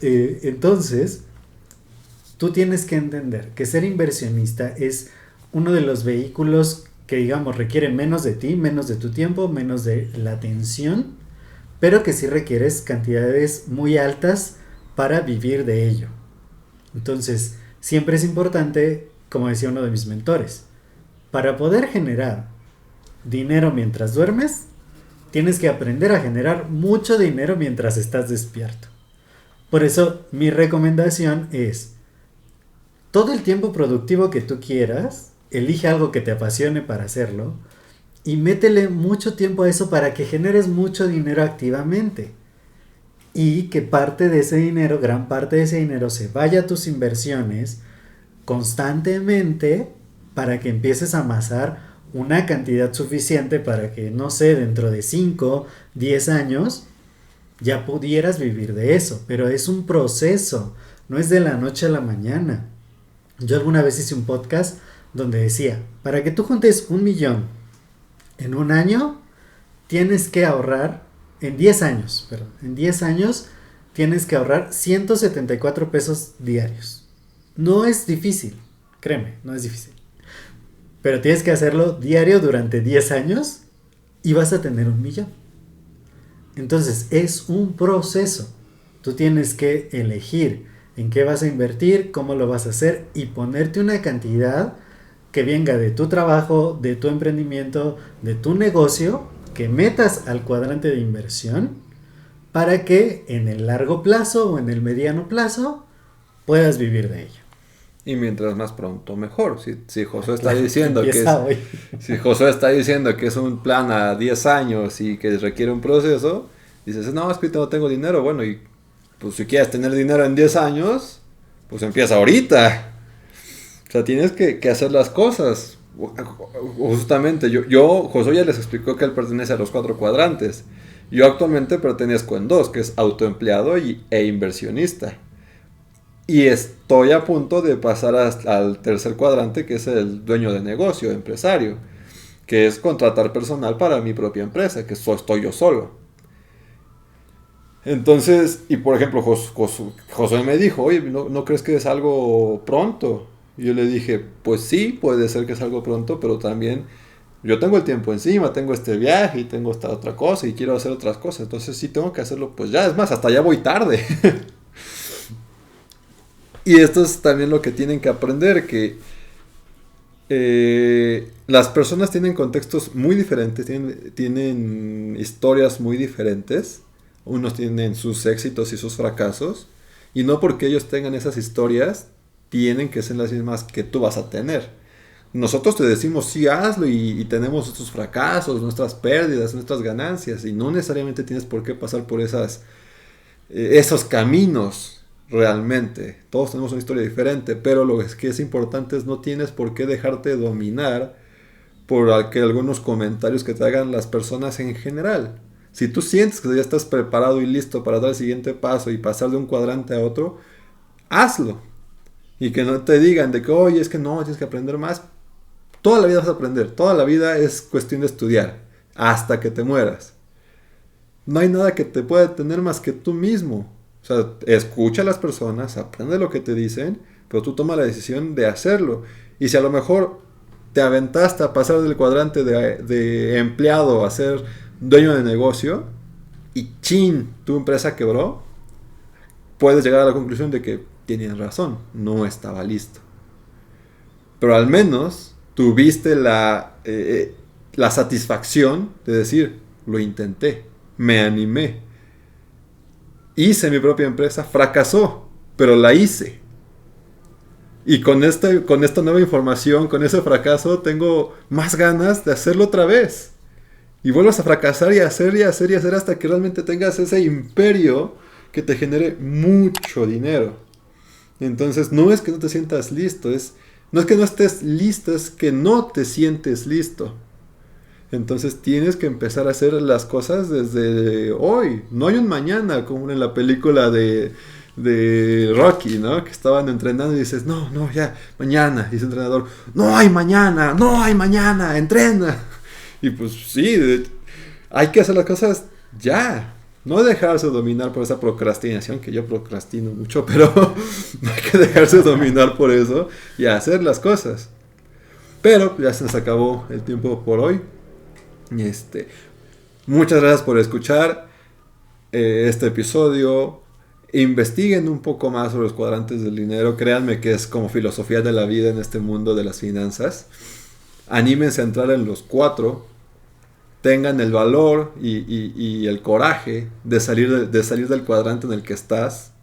Entonces, tú tienes que entender que ser inversionista es uno de los vehículos que, digamos, requiere menos de ti, menos de tu tiempo, menos de la atención, pero que sí requieres cantidades muy altas para vivir de ello. Entonces, siempre es importante, como decía uno de mis mentores, para poder generar dinero mientras duermes, tienes que aprender a generar mucho dinero mientras estás despierto. Por eso, mi recomendación es, todo el tiempo productivo que tú quieras, elige algo que te apasione para hacerlo y métele mucho tiempo a eso para que generes mucho dinero activamente. Y que parte de ese dinero, gran parte de ese dinero, se vaya a tus inversiones constantemente para que empieces a amasar una cantidad suficiente para que, no sé, dentro de 5, 10 años ya pudieras vivir de eso. Pero es un proceso, no es de la noche a la mañana. Yo alguna vez hice un podcast donde decía, para que tú juntes 1,000,000 en un año, tienes que ahorrar, en 10 años tienes que ahorrar 174 pesos diarios. No es difícil, créeme, no es difícil. Pero tienes que hacerlo diario durante 10 años y vas a tener 1,000,000. Entonces es un proceso. Tú tienes que elegir en qué vas a invertir, cómo lo vas a hacer y ponerte una cantidad que venga de tu trabajo, de tu emprendimiento, de tu negocio, que metas al cuadrante de inversión para que en el largo plazo o en el mediano plazo puedas vivir de ello. Y mientras más pronto mejor. Si Josué está diciendo que es un plan a 10 años y que requiere un proceso, dices, no, es que no tengo dinero. Bueno, y pues si quieres tener dinero en 10 años, pues empieza ahorita. O sea, tienes que hacer las cosas. Justamente, Josué ya les explicó que él pertenece a los 4 cuadrantes. Yo actualmente pertenezco en 2, que es autoempleado e inversionista. Y estoy a punto de pasar al tercer cuadrante, que es el dueño de negocio, empresario, que es contratar personal para mi propia empresa, que estoy yo solo. Entonces, y por ejemplo, Josué me dijo, oye, ¿no crees que es algo pronto? Y yo le dije, pues sí, puede ser que es algo pronto, pero también yo tengo el tiempo encima, tengo este viaje y tengo esta otra cosa y quiero hacer otras cosas. Entonces sí tengo que hacerlo, pues ya, es más, hasta ya voy tarde. Y esto es también lo que tienen que aprender, que las personas tienen contextos muy diferentes, tienen historias muy diferentes. Unos tienen sus éxitos y sus fracasos, y no porque ellos tengan esas historias tienen que ser las mismas que tú vas a tener. Nosotros te decimos sí, hazlo, y tenemos nuestros fracasos, nuestras pérdidas, nuestras ganancias, y no necesariamente tienes por qué pasar por esos caminos. Realmente, todos tenemos una historia diferente, pero lo que es importante es no tienes por qué dejarte dominar por algunos comentarios que te hagan las personas en general. Si tú sientes que ya estás preparado y listo para dar el siguiente paso y pasar de un cuadrante a otro, hazlo. Y que no te digan de que, oye, es que no, tienes que aprender más. Toda la vida vas a aprender, toda la vida es cuestión de estudiar, hasta que te mueras. No hay nada que te pueda detener más que tú mismo. O sea, escucha a las personas, aprende lo que te dicen, pero tú toma la decisión de hacerlo. Y si a lo mejor te aventaste a pasar del cuadrante de empleado a ser dueño de negocio y chin, tu empresa quebró, puedes llegar a la conclusión de que tenían razón, no estaba listo. Pero al menos tuviste la satisfacción de decir, lo intenté, me animé, hice mi propia empresa, fracasó, pero la hice. Y con esta nueva información, con ese fracaso, tengo más ganas de hacerlo otra vez. Y vuelvas a fracasar y hacer y hacer y hacer hasta que realmente tengas ese imperio que te genere mucho dinero. Entonces no es que no te sientas listo, no es que no estés listo, es que no te sientes listo. Entonces tienes que empezar a hacer las cosas desde hoy. No hay un mañana, como en la película de Rocky, ¿no? Que estaban entrenando y dices, no, ya, mañana. Y ese entrenador, no hay mañana, entrena. Y pues sí, hay que hacer las cosas ya. No dejarse dominar por esa procrastinación, que yo procrastino mucho, pero no hay que dejarse dominar por eso y hacer las cosas. Pero ya se nos acabó el tiempo por hoy. Muchas gracias por escuchar este episodio. Investiguen un poco más sobre los cuadrantes del dinero. Créanme que es como filosofía de la vida en este mundo de las finanzas. Anímense a entrar en los 4. Tengan el valor y el coraje de salir del cuadrante en el que estás.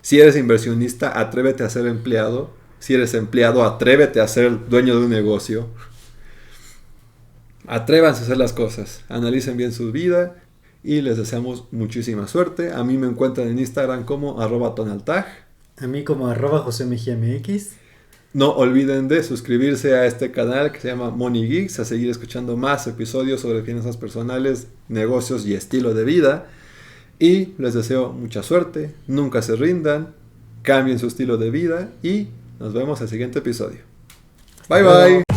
Si eres inversionista, atrévete a ser empleado. Si eres empleado, atrévete a ser dueño de un negocio. Atrévanse a hacer las cosas. Analicen bien su vida. Y les deseamos muchísima suerte. A mí me encuentran en Instagram como @tonaltag. A mí como @josemgmx. No olviden de suscribirse a este canal que se llama Money Geeks, a seguir escuchando más episodios sobre finanzas personales, negocios y estilo de vida. Y les deseo mucha suerte, nunca se rindan, cambien su estilo de vida y nos vemos en el siguiente episodio. Bye bye.